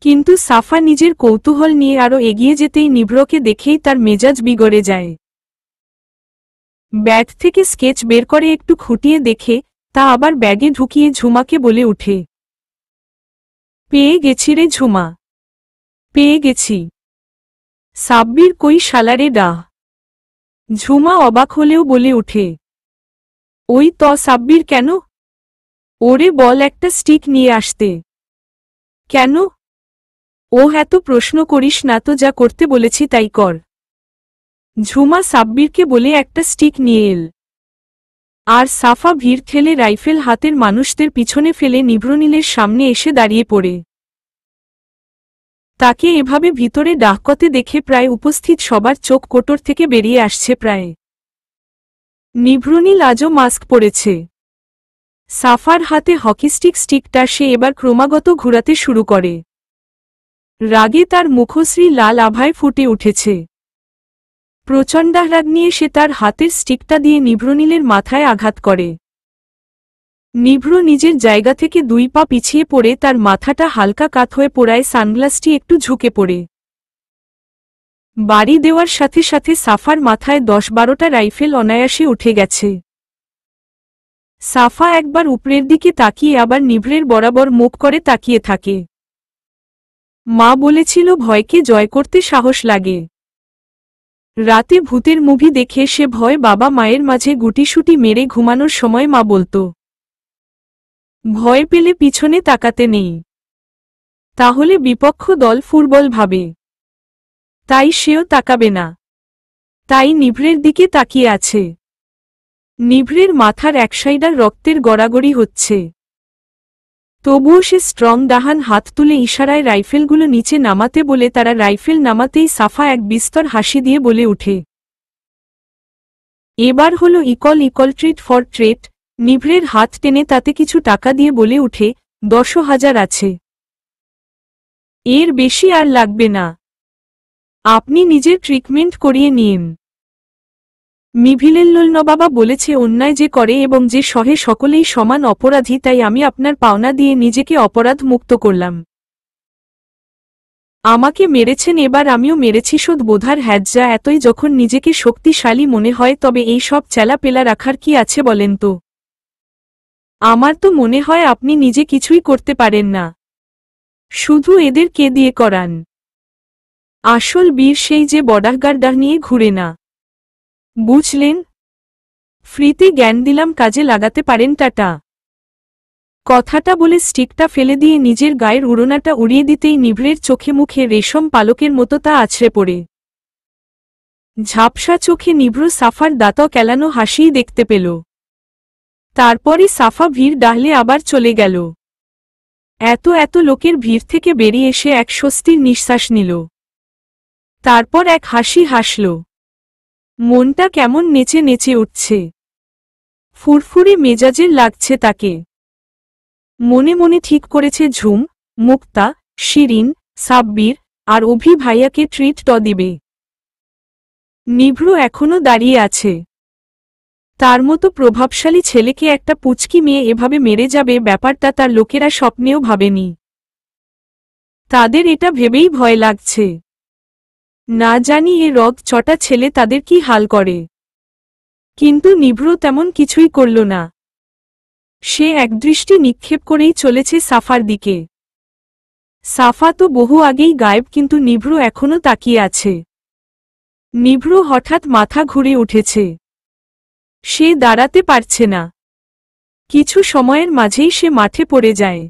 কিন্তু সাফা নিজের কৌতূহল নিয়ে আরও এগিয়ে যেতেই নিভ্রকে দেখেই তার মেজাজ বিগড়ে যায়। ব্যাগ থেকে স্কেচ বের করে একটু খুঁটিয়ে দেখে তা আবার ব্যাগে ঢুকিয়ে ঝুমাকে বলে ওঠে, পেয়ে গেছি রে ঝুমা, পেয়ে গেছি। সাব্বির কই শালারে ডাহ। ঝুমা অবাক হলেও বলে ওঠে, ওই তো সাব্বির। কেন? ওরে বল একটা স্টিক নিয়ে আসতে। কেন? ও এত প্রশ্ন করিস না তো, যা করতে বলেছি তাই কর। ঝুমা সাব্বিরকে বলে একটা স্টিক নিয়ে এল। আর সাফা ভিড় ঠেলে রাইফেল হাতের মানুষদের পিছনে ফেলে নিভ্রনীলের সামনে এসে দাঁড়িয়ে পড়ে। তাকে এভাবে ভিতরে ডাকতে দেখে প্রায় উপস্থিত সবার চোখ কোটর থেকে বেরিয়ে আসছে প্রায়। নিভ্রনীল আজও মাস্ক পরেছে। সাফার হাতে হকিস্টিক স্টিকটা সে এবার ক্রমাগত ঘুরাতে শুরু করে। রাগে তার মুখশ্রী লাল আভায় ফুটে উঠেছে। প্রচণ্ডাহ্লাদ নিয়ে সে তার হাতের স্টিকটা দিয়ে নিভ্রনীলের মাথায় আঘাত করে। নিভ্র নিজের জায়গা থেকে 2 পা পিছিয়ে পড়ে তার মাথাটা হালকা কাত হয়ে পড়ায় সানগ্লাসটি একটু ঝুঁকে পড়ে। বাড়ি দেওয়ার সাথে সাথে সাফার মাথায় 10-12টা রাইফেল অনায়াসে উঠে গেছে। সাফা একবার উপরের দিকে তাকিয়ে আবার নিভ্রের বরাবর মুখ করে তাকিয়ে থাকে। মা বলেছিল ভয়কে জয় করতে সাহস লাগে। রাতে ভূতের মুভি দেখে সে ভয় বাবা মায়ের মাঝে গুটিসুটি মেরে ঘুমানোর সময় মা বলতো, ভয় পেলে পিছনে তাকাতে নেই, তাহলে বিপক্ষ দল ফুটবল ভাবে। তাই সেও তাকাবে না। তাই নিভ্রের দিকে তাকিয়ে আছে। নিভ্রের মাথার এক সাইডার রক্তের গড়াগড়ি হচ্ছে। তবুও সে স্ট্রং ডাহান হাত তুলে ইশারায় রাইফেলগুলো নিচে নামাতে বলে তারা রাইফেল নামাতেই সাফা এক বিস্তর হাসি দিয়ে বলে ওঠে, এবার হলো ইকল ট্রিট ফর ট্রেট। নিভ্রের হাত টেনে তাতে কিছু টাকা দিয়ে বলে উঠে, 10,000 আছে। এর বেশি আর লাগবে না, আপনি নিজের ট্রিটমেন্ট করিয়ে নিন। মিভিলেল্লোলনবাবা বলেছে অন্যায় যে করে এবং যে সহে সকলেই সমান অপরাধী, তাই আমি আপনার পাওনা দিয়ে নিজেকে অপরাধ মুক্ত করলাম। আমাকে মেরেছেন, এবার আমিও মেরেছি, শোধ বোধার হ্যাজ্জা এতই যখন নিজেকে শক্তিশালী মনে হয় তবে এই সব চেলাপেলা রাখার কি আছে বলেন তো? আমার তো মনে হয় আপনি নিজে কিছুই করতে পারেন না, শুধু এদের কে দিয়ে করান। আসল বীর সেই যে বর্ডারগার্ডার নিয়ে ঘুরে না, বুঝলেন? ফ্রিতে জ্ঞান দিলাম, কাজে লাগাতে পারেন, টাটা। কথাটা বলে স্টিকটা ফেলে দিয়ে নিজের গায়ের উড়োনাটা উড়িয়ে দিতেই নিভ্রের চোখে মুখে রেশম পালকের মতো তা আছড়ে পড়ে। ঝাপসা চোখে নিভ্র সাফার দাঁত কেলানো হাসিই দেখতে পেল। তারপরই সাফা ভিড় ডাহলে আবার চলে গেল। এত লোকের ভিড় থেকে বেরিয়ে এসে এক স্বস্তির নিঃশ্বাস নিল। তারপর এক হাসি হাসল। মনটা কেমন নেচে নেচে উঠছে, ফুরফুরে মেজাজের লাগছে তাকে। মনে মনে ঠিক করেছে ঝুম, মুক্তা, শিরিন, সাব্বির আর অভি ভাইয়াকে ট্রিট দিবে। নিভ্র এখনো দাঁড়িয়ে আছে। তার মতো প্রভাবশালী ছেলেকে একটা পুচকি মেয়ে এভাবে মেরে যাবে, ব্যাপারটা তার লোকেরা স্বপ্নেও ভাবেনি। তাদের এটা ভেবেই ভয় লাগছে। না জানি এ রগ চটা ছেলে তাদের কি হাল করে। কিন্তু নিভ্র তেমন কিছুই করল না। সে একদৃষ্টি নিক্ষেপ করেই চলেছে সাফার দিকে। সাফা তো বহু আগেই গায়েব, কিন্তু নিভ্র এখনো তাকিয়ে আছে। নিভ্র হঠাৎ মাথা ঘুরে উঠেছে। সে দাঁড়াতে পারছে না। কিছু সময়ের মাঝেই সে মাঠে পড়ে যায়।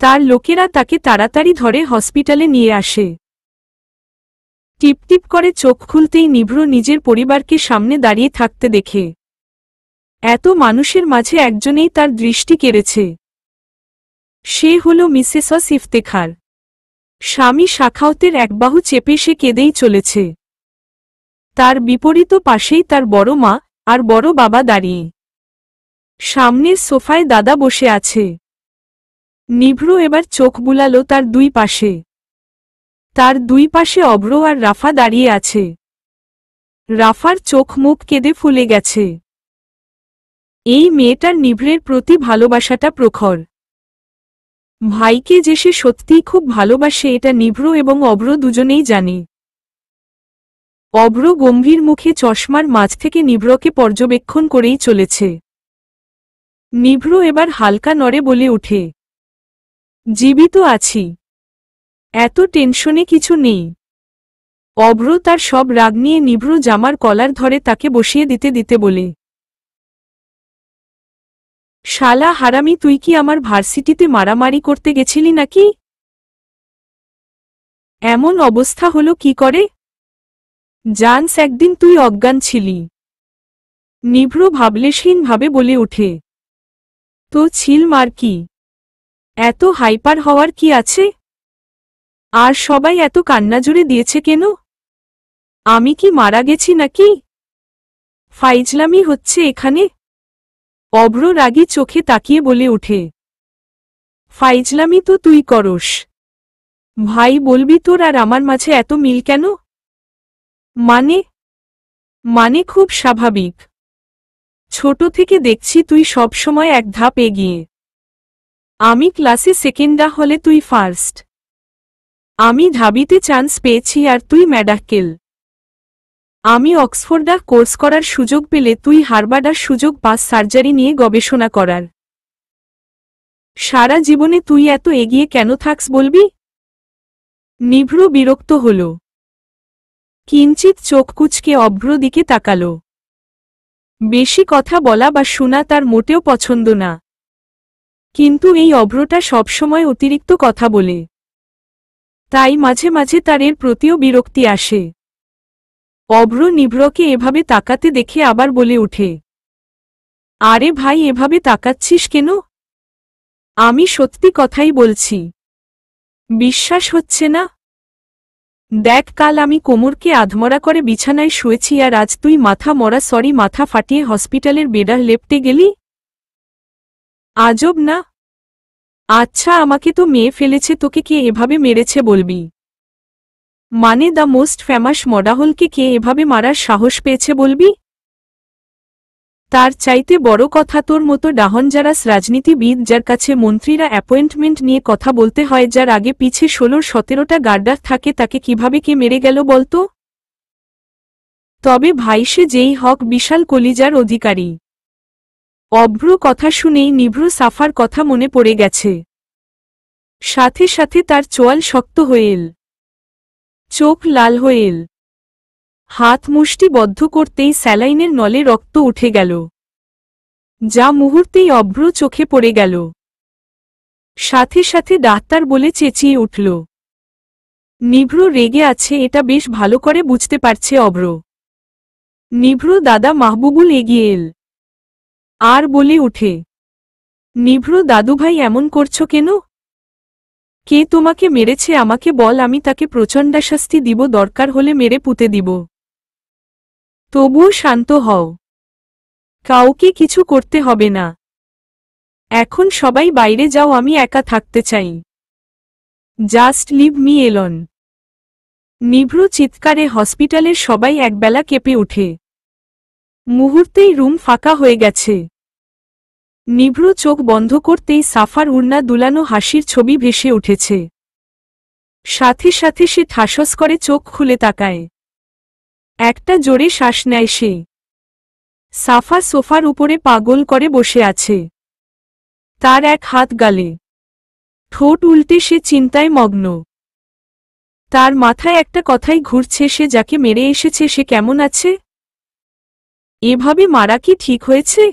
তার লোকেরা তাকে তাড়াতাড়ি ধরে হসপিটালে নিয়ে আসে। টিপটিপ করে চোখ খুলতেই নিভ্র নিজের পরিবারকে সামনে দাঁড়িয়ে থাকতে দেখে। এত মানুষের মাঝে একজনেই তার দৃষ্টি কেড়েছে। সে হল মিসেস ইফতেখার। স্বামী সাখাওয়াতের এক বাহু চেপে সে কেঁদেই চলেছে। তার বিপরীত পাশেই তার বড় মা আর বড় বাবা দাঁড়িয়ে। সামনের সোফায় দাদা বসে আছে। নিভ্র এবার চোখ বুলালো তার দুই পাশে। তার দুই পাশে অব্র আর রাফা দাঁড়িয়ে আছে। রাফার চোখ মুখ কেঁদে ফুলে গেছে। এই মেয়েটার নিভ্রের প্রতি ভালোবাসাটা প্রখর। ভাইকে যে সে সত্যিই খুব ভালোবাসে এটা নিভ্র এবং অব্র দুজনেই জানে। অব্র গম্ভীর মুখে চশমার মাঝ থেকে নিভ্রকে পর্যবেক্ষণ করেই চলেছে। নিভ্র এবার হালকা নড়ে বলে ওঠে, জীবিত আছি, এত টেনশনে কিছু নেই। অব্র তার সব রাগ নিয়ে নিভ্র জামার কলার ধরে তাকে বসিয়ে দিতে দিতে বলে, শালা হারামি, তুই কি আমার ভার্সিটিতে মারামারি করতে গেছিলি নাকি? এমন অবস্থা হলো কি করে? জানস একদিন তুই অজ্ঞান ছিলি। নিভ্র ভাবলেশহীনভাবে বলে ওঠে, তো ছিল মার কি? এত হাইপার হওয়ার কি আছে? আর সবাই এত কান্না জুড়ে দিয়েছে কেন? আমি কি মারা গেছি নাকি? ফাইজলামি হচ্ছে এখানে। অব্র রাগী চোখে তাকিয়ে বলে ওঠে, ফাইজলামি তো তুই করস। ভাই বলবি তোর আর আমার মাঝে এত মিল কেন? মানে খুব স্বাভাবিক। ছোট থেকে দেখছি তুই সব সময় এক ধাপ এগিয়ে। আমি ক্লাসে সেকেন্ডা হলে তুই ফার্স্ট। আমি ঢাবিতে চান্স পেয়েছি আর তুই ম্যাডাক্কেল। আমি অক্সফোর্ডা কোর্স করার সুযোগ পেলে তুই হার্ভার্ডার সুযোগ পাস সার্জারি নিয়ে গবেষণা করার। সারা জীবনে তুই এত এগিয়ে কেন থাকস বলবি? নিভ্র বিরক্ত হল। কিঞ্চিত চোখ কুঁচকে অভ্র দিকে তাকাল। বেশি কথা বলা বা শোনা তার মোটেও পছন্দ না। কিন্তু এই অভ্রটা সবসময় অতিরিক্ত কথা বলে। তাই মাঝে মাঝে তার এর প্রতিও বিরক্তি আসে। অভ্র নিভ্রকে এভাবে তাকাতে দেখে আবার বলে ওঠে, আরে ভাই, এভাবে তাকাচ্ছিস কেন? আমি সত্যি কথাই বলছি। বিশ্বাস হচ্ছে না? দেখ, কাল আমি কোমরকে আধমরা করে বিছানায় শুয়েছি আর আজ তুই মাথা ফাটিয়ে হসপিটালের বেডার লেপটে গেলি। আজব না? আচ্ছা, আমাকে তো মেয়ে ফেলেছে, তোকে কে এভাবে মেরেছে বলবি? মানে দ্য মোস্ট ফেমাস মডাহলকে কে এভাবে মারার সাহস পেয়েছে বলবি? তার চাইতে বড় কথা, তোর মতো ডাহনজারাস রাজনীতিবিদ যার কাছে মন্ত্রীরা অ্যাপয়েন্টমেন্ট নিয়ে কথা বলতে হয়, যার আগে পিছে 16-17টা গার্ডার থাকে, তাকে কিভাবে কে মেরে গেল বলতো? তবে ভাই, সে যেই হক, বিশাল কলিজার অধিকারী। অভ্র কথা শুনেই নিভ্র সাফার কথা মনে পড়ে গেছে। সাথে সাথে তার চোয়াল শক্ত হয়ে এল, চোখ লাল হয়ে এল। হাত মুষ্টি বদ্ধ করতেই স্যালাইনের নলে রক্ত উঠে গেল, যা মুহূর্তেই অভ্র চোখে পড়ে গেল। সাথে সাথে ডাক্তার বলে চেঁচিয়ে উঠল। নিভ্র রেগে আছে, এটা বেশ ভালো করে বুঝতে পারছে অভ্র। নিভ্র দাদা মাহবুবুল এগিয়ে এল আর বলে উঠে, নিভ্র দাদুভাই, এমন করছো কেন? কে তোমাকে মেরেছে আমাকে বল, আমি তাকে প্রচণ্ডাশাস্তি দিব, দরকার হলে মেরে পুঁতে দিব। তবুও শান্ত হও, কাউকে কিছু করতে হবে না। এখন সবাই বাইরে যাও, আমি একা থাকতে চাই। Just leave me alone. নিভ্র চিৎকারে হসপিটালের সবাই একবেলা কেঁপে ওঠে। মুহূর্তেই রুম ফাঁকা হয়ে গেছে। নিভ্র চোখ বন্ধ করতেই সাফার উড়না দুলানো হাসির ছবি ভেসে উঠেছে। সাথে সাথে সে ঠাসস করে চোখ খুলে তাকায়। একটা জোরে শ্বাস নেয় সে। সাফা সোফার উপরে পাগল করে বসে আছে। তার এক হাত গালে, ঠোঁট উল্টে সে চিন্তায় মগ্ন। তার মাথায় একটা কথাই ঘুরছে, সে যাকে মেরে এসেছে সে কেমন আছে? এভাবে মারা কি ঠিক হয়েছে?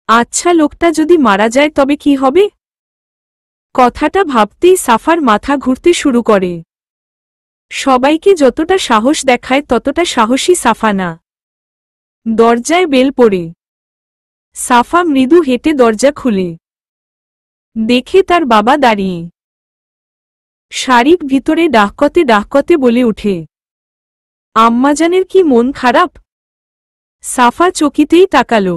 আচ্ছা, লোকটা যদি মারা যায় তবে কি হবে? কথাটা ভাবতেই সাফার মাথা ঘুরতে শুরু করে। সবাইকে যতটা সাহস দেখায় ততটা সাহসী সাফা না। দরজায় বেল পড়ে। সাফা মৃদু হেঁটে দরজা খুলে দেখে তার বাবা দাঁড়িয়ে। শারিক ভিতরে ডাকতে ডাকতে বলে ওঠে, আম্মাজানের কি মন খারাপ? সাফা চকিতেই তাকাল।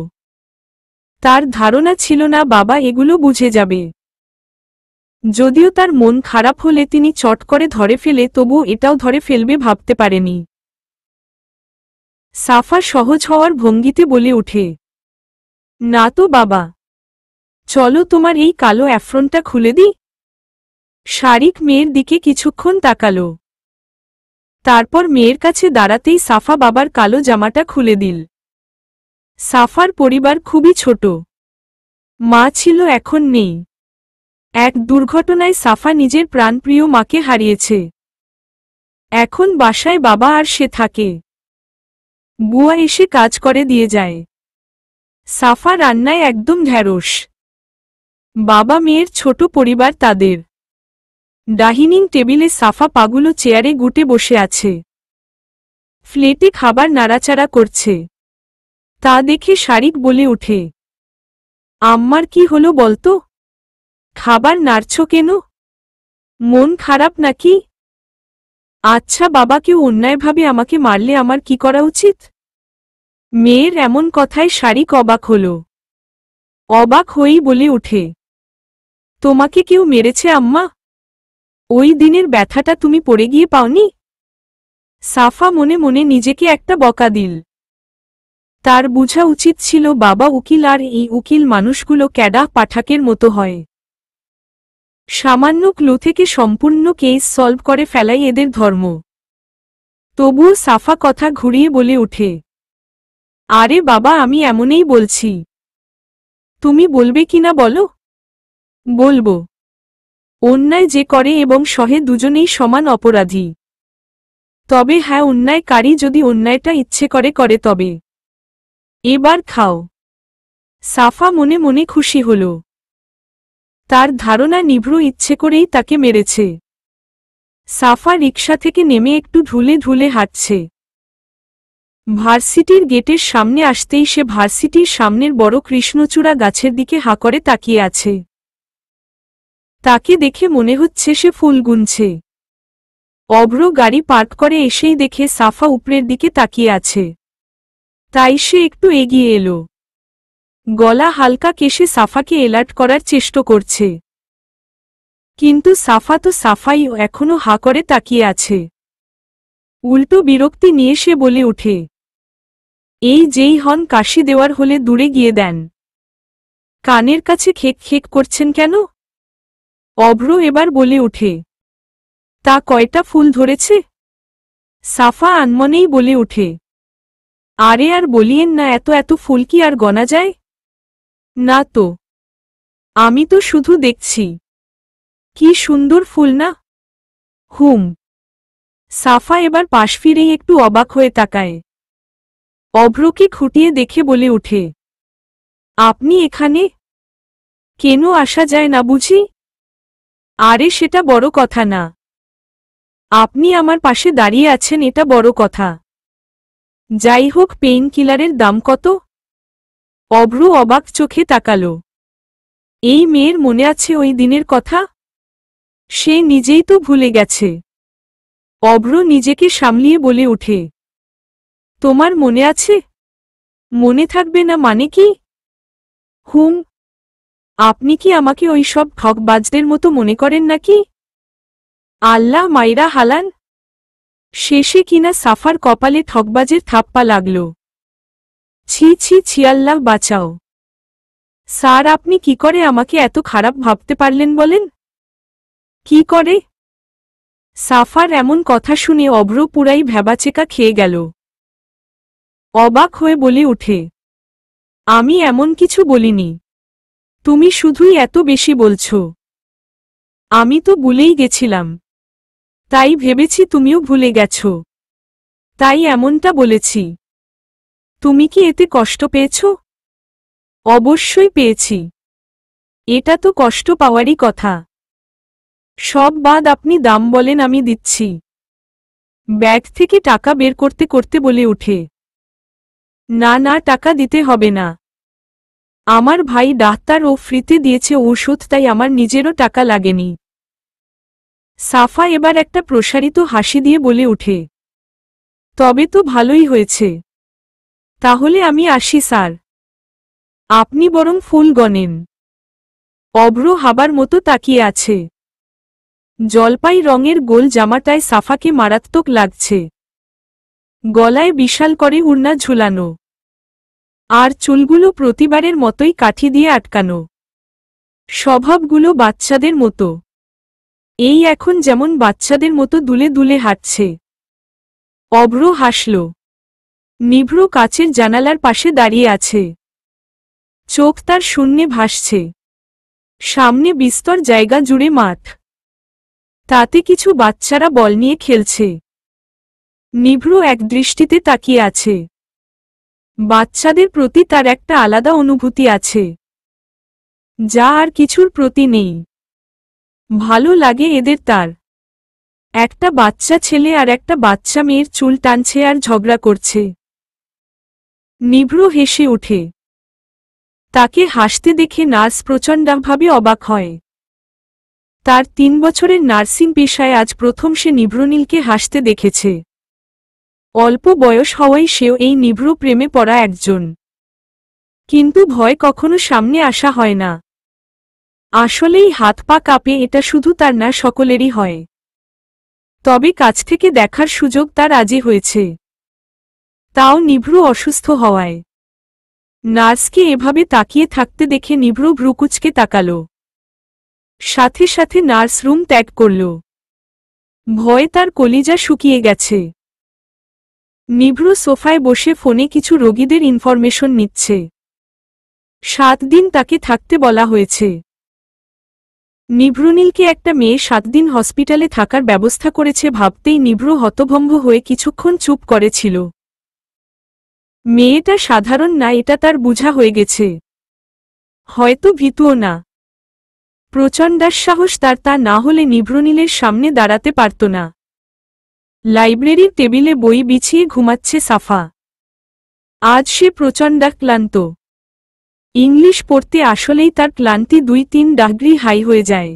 তার ধারণা ছিল না বাবা এগুলো বুঝে যাবে। যদিও তার মন খারাপ হলে তিনি চট করে ধরে ফেলে, তবু এটাও ধরে ফেলবে ভাবতে পারেনি। সাফা সহজ হওয়ার ভঙ্গিতে বলে ওঠে, না তো বাবা, চলো তোমার এই কালো অ্যাফ্রনটা খুলে দিই। শারিক মেয়ের দিকে কিছুক্ষণ তাকাল। তারপর মেয়ের কাছে দাঁড়াতেই সাফা বাবার কালো জামাটা খুলে দিল। সাফার পরিবার খুবই ছোট। মা ছিল, এখন নেই। এক দুর্ঘটনায় সাফা নিজের প্রাণপ্রিয় মাকে হারিয়েছে। এখন বাসায় বাবা আর সে থাকে। বুয়া এসে কাজ করে দিয়ে যায়। সাফা রান্নায় একদম ঢ্যাঁড়স। বাবা মেয়ের ছোট পরিবার তাদের। ডাইনিং টেবিলে সাফা পাগুলো চেয়ারে গুটে বসে আছে। ফ্লেটে খাবার নাড়াচাড়া করছে। তা দেখে শারিক বলে ওঠে, আম্মার কি হলো বলতো? খাবার নাড়ছ কেন? মন খারাপ নাকি? আচ্ছা বাবা, কেউ অন্যায়ভাবে আমাকে মারলে আমার কি করা উচিত? মেয়ের এমন কথায় শারিক অবাক হল। অবাক হয়েই বলে ওঠে, তোমাকে কেউ মেরেছে আম্মা? ওই দিনের ব্যথাটা তুমি পড়ে গিয়ে পাওনি? সাফা মনে মনে নিজেকে একটা বকা দিল। তার বুঝা উচিত ছিল বাবা উকিল, আর এই উকিল মানুষগুলো ক্যাডা পাঠাকের মতো হয়। সামান্য ক্লু থেকে সম্পূর্ণ কেস সলভ করে ফেলাই এদের ধর্ম। তবুও সাফা কথা ঘুরিয়ে বলে ওঠে, আরে বাবা, আমি এমনই বলছি। তুমি বলবে কিনা বলো? বলবো। অন্যায় যে করে এবং সহে দুজনেই সমান অপরাধী। তবে হ্যাঁ, অন্যায়কারী যদি অন্যায়টা ইচ্ছে করে করে তবে। এবার খাও। সাফা মনে মনে খুশি হল। তার ধারণা নিভ্রু ইচ্ছে করেই তাকে মেরেছে। সাফা রিকশা থেকে নেমে একটু ঢুলে ঢুলে হাঁটছে। ভার্সিটির গেটের সামনে আসতেই সে ভার্সিটির সামনের বড় কৃষ্ণচূড়া গাছের দিকে হাঁ করে তাকিয়ে আছে। তাকে দেখে মনে হচ্ছে সে ফুল গুনছে। অভ্র গাড়ি পার্ক করে এসেই দেখে সাফা উপরের দিকে তাকিয়ে আছে। তাই সে একটু এগিয়ে এলো। গলা হালকা কেশে সাফাকে এলার্ট করার চেষ্টা করছে। কিন্তু সাফা তো সাফাই, এখনো হাঁ করে তাকিয়ে আছে। উল্টো বিরক্তি নিয়ে সে বলে ওঠে, এই যেই হন কাশি দেওয়ার হলে দূরে গিয়ে দেন। কানের কাছে খেক খেক করছেন কেন? অভ্র এবার বলে ওঠে, তা কয়টা ফুল ধরেছে? সাফা আনমনেই বলে ওঠে, আরে আর বলিয়েন না, এত এত ফুল কি আর গণা যায়? না তো, আমি তো শুধু দেখছি। কি সুন্দর ফুল না? হুম। সাফা এবার পাশ ফিরেই একটু অবাক হয়ে তাকায়। অভ্রকে খুঁটিয়ে দেখে বলে ওঠে, আপনি এখানে? কেন আসা যায় না বুঝি? আরে সেটা বড় কথা না। আপনি আমার পাশে দাঁড়িয়ে আছেন, এটা বড় কথা। যাই হোক, পেইন কিলারের দাম কত? অভ্র অবাক চোখে তাকাল। এই মেয়ের মনে আছে ওই দিনের কথা? সে নিজেই তো ভুলে গেছে। অভ্র নিজেকে সামলিয়ে বলে ওঠে, তোমার মনে আছে? মনে থাকবে না মানে কি? হুম। আপনি কি আমাকে ওই সব ঠকবাজদের মতো মনে করেন নাকি? আল্লাহ মাইরা হালান। শেষে কিনা সাফার কপালে ঠকবাজের থাপ্পা লাগল। ছি ছি ছি, আল্লাহ বাঁচাও। স্যার, আপনি কি করে আমাকে এত খারাপ ভাবতে পারলেন বলেন? কি করে? সাফার এমন কথা শুনে অভ্র পুরাই ভ্যাবাচেকা খেয়ে গেল। অবাক হয়ে বলে ওঠে, আমি এমন কিছু বলিনি। তুমি শুধুই এত বেশি বলছ। আমি তো ভুলেই গেছিলাম। তাই ভেবেছি তুমিও ভুলে গেছ। তাই এমনটা বলেছি। তুমি কি এতে কষ্ট পেয়েছ? অবশ্যই পেয়েছি। এটা তো কষ্ট পাওয়ারই কথা। সব বাদ আপনি দাম বলেন, আমি দিচ্ছি। ব্যাগ থেকে টাকা বের করতে করতে বলে ওঠে। না না, টাকা দিতে হবে না। আমার ভাই ডাক্তার ও ফ্রিতে দিয়েছে ঔষধ, তাই আমার নিজেরও টাকা লাগেনি। সাফা এবার একটা প্রসারিত হাসি দিয়ে বলে ওঠে। তবে তো ভালোই হয়েছে। তাহলে আমি আসি স্যার। আপনি বরং ফুল গনেন। অভ্র হাবার মতো তাকিয়ে আছে। জলপাই রঙের গোল জামাটায় সাফাকে মারাত্মক লাগছে। গলায় বিশাল করে উড়না ঝুলানো, আর চুলগুলো প্রতিবারের মতোই কাঠি দিয়ে আটকানো। স্বভাবগুলো বাচ্চাদের মতো। এই এখন যেমন বাচ্চাদের মতো দুলে দুলে হাঁটছে। অভ্র হাসল। নিভ্র কাচের জানালার পাশে দাঁড়িয়ে আছে। চোখ তার শূন্যে ভাসছে। সামনে বিস্তর জায়গা জুড়ে মাঠ। তাতে কিছু বাচ্চারা বল নিয়ে খেলছে। নিভ্র একদৃষ্টিতে তাকিয়ে আছে। বাচ্চাদের প্রতি তার একটা আলাদা অনুভূতি আছে, যা আর কিছুর প্রতি নেই। ভালো লাগে এদের তার। একটা বাচ্চা ছেলে আর একটা বাচ্চা মেয়ের চুল টানছে আর ঝগড়া করছে। নিভ্র হেসে ওঠে। তাকে হাসতে দেখে নার্স প্রচণ্ডভাবে অবাক হয়। তার 3 বছরের নার্সিং পেশায় আজ প্রথম সে নিভ্রনীলকে হাসতে দেখেছে। অল্প বয়স হওয়ায় সেও এই নিভ্র প্রেমে পড়া একজন। কিন্তু ভয় কখনো সামনে আসা হয় না। আসলেই হাত পা কাঁপে, এটা শুধু তার না, সকলেরই হয়। তবে কাছ থেকে দেখার সুযোগ তার আজই হয়েছে, তাও নিভ্র অসুস্থ হওয়ায়। নার্সকে এভাবে তাকিয়ে থাকতে দেখে নিভ্র ভ্রুকুচকে তাকাল। সাথে সাথে নার্স রুম ত্যাগ করল। ভয়ে তার কলিজা শুকিয়ে গেছে। নিভ্র সোফায় বসে ফোনে কিছু রোগীদের ইনফরমেশন নিচ্ছে। 7 দিন তাকে থাকতে বলা হয়েছে। নিভ্রনীলকে একটা মেয়ে 7 দিন হসপিটালে থাকার ব্যবস্থা করেছে ভাবতেই নিভ্র হতভম্ব হয়ে কিছুক্ষণ চুপ করেছিল। মেয়েটা সাধারণ না, এটা তার বুঝা হয়ে গেছে। হয়তো ভীতুও না। প্রচণ্ডার সাহস তার, তা না হলে নিভ্রনীলের সামনে দাঁড়াতে পারত না। লাইব্রেরির টেবিলে বই বিছিয়ে ঘুমাচ্ছে সাফা। আজ সে প্রচণ্ডা ক্লান্ত। ইংলিশ পড়তে আসলেই তার ক্লান্তি 2-3 ডিগ্রি হাই হয়ে যায়।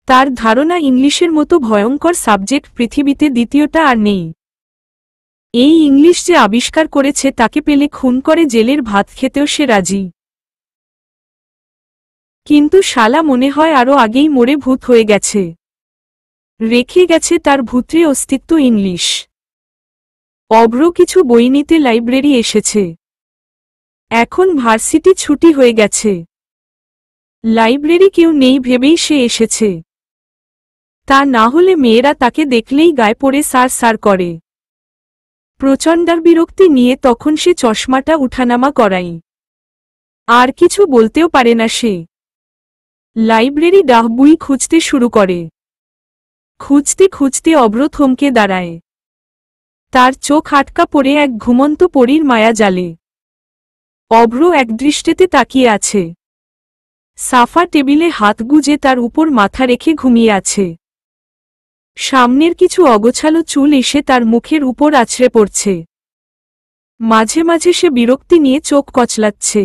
তার ধারণা ইংলিশের মতো ভয়ঙ্কর সাবজেক্ট পৃথিবীতে দ্বিতীয়টা আর নেই। এই ইংলিশ যে আবিষ্কার করেছে তাকে পেলে খুন করে জেলের ভাত খেতেও সে রাজি। কিন্তু শালা মনে হয় আরও আগেই মরে ভূত হয়ে গেছে। রেখে গেছে তার ভূত্রে অস্তিত্ব ইংলিশ। অভ্র কিছু বই নিতে লাইব্রেরি এসেছে। এখন ভার্সিটি ছুটি হয়ে গেছে। লাইব্রেরি কেউ নেই ভেবেই সে এসেছে। তা না হলে মেয়েরা তাকে দেখলেই গায়ে পড়ে সার সার করে। প্রচণ্ডার বিরক্তি নিয়ে তখন সে চশমাটা উঠানামা করাই। আর কিছু বলতেও পারে না সে। লাইব্রেরি বই খুঁজতে শুরু করে। খুঁজতে খুঁজতে অভ্র থমকে দাঁড়ায়। তার চোখ আটকা পড়ে এক ঘুমন্ত পরীর মায়া জালে। অভ্র একদৃষ্টিতে তাকিয়ে আছে। সাফা টেবিলে হাত গুজে তার উপর মাথা রেখে ঘুমিয়ে আছে। সামনের কিছু অগোছালো চুল এসে তার মুখের উপর আছড়ে পড়ছে। মাঝে মাঝে সে বিরক্তি নিয়ে চোখ কচলাচ্ছে।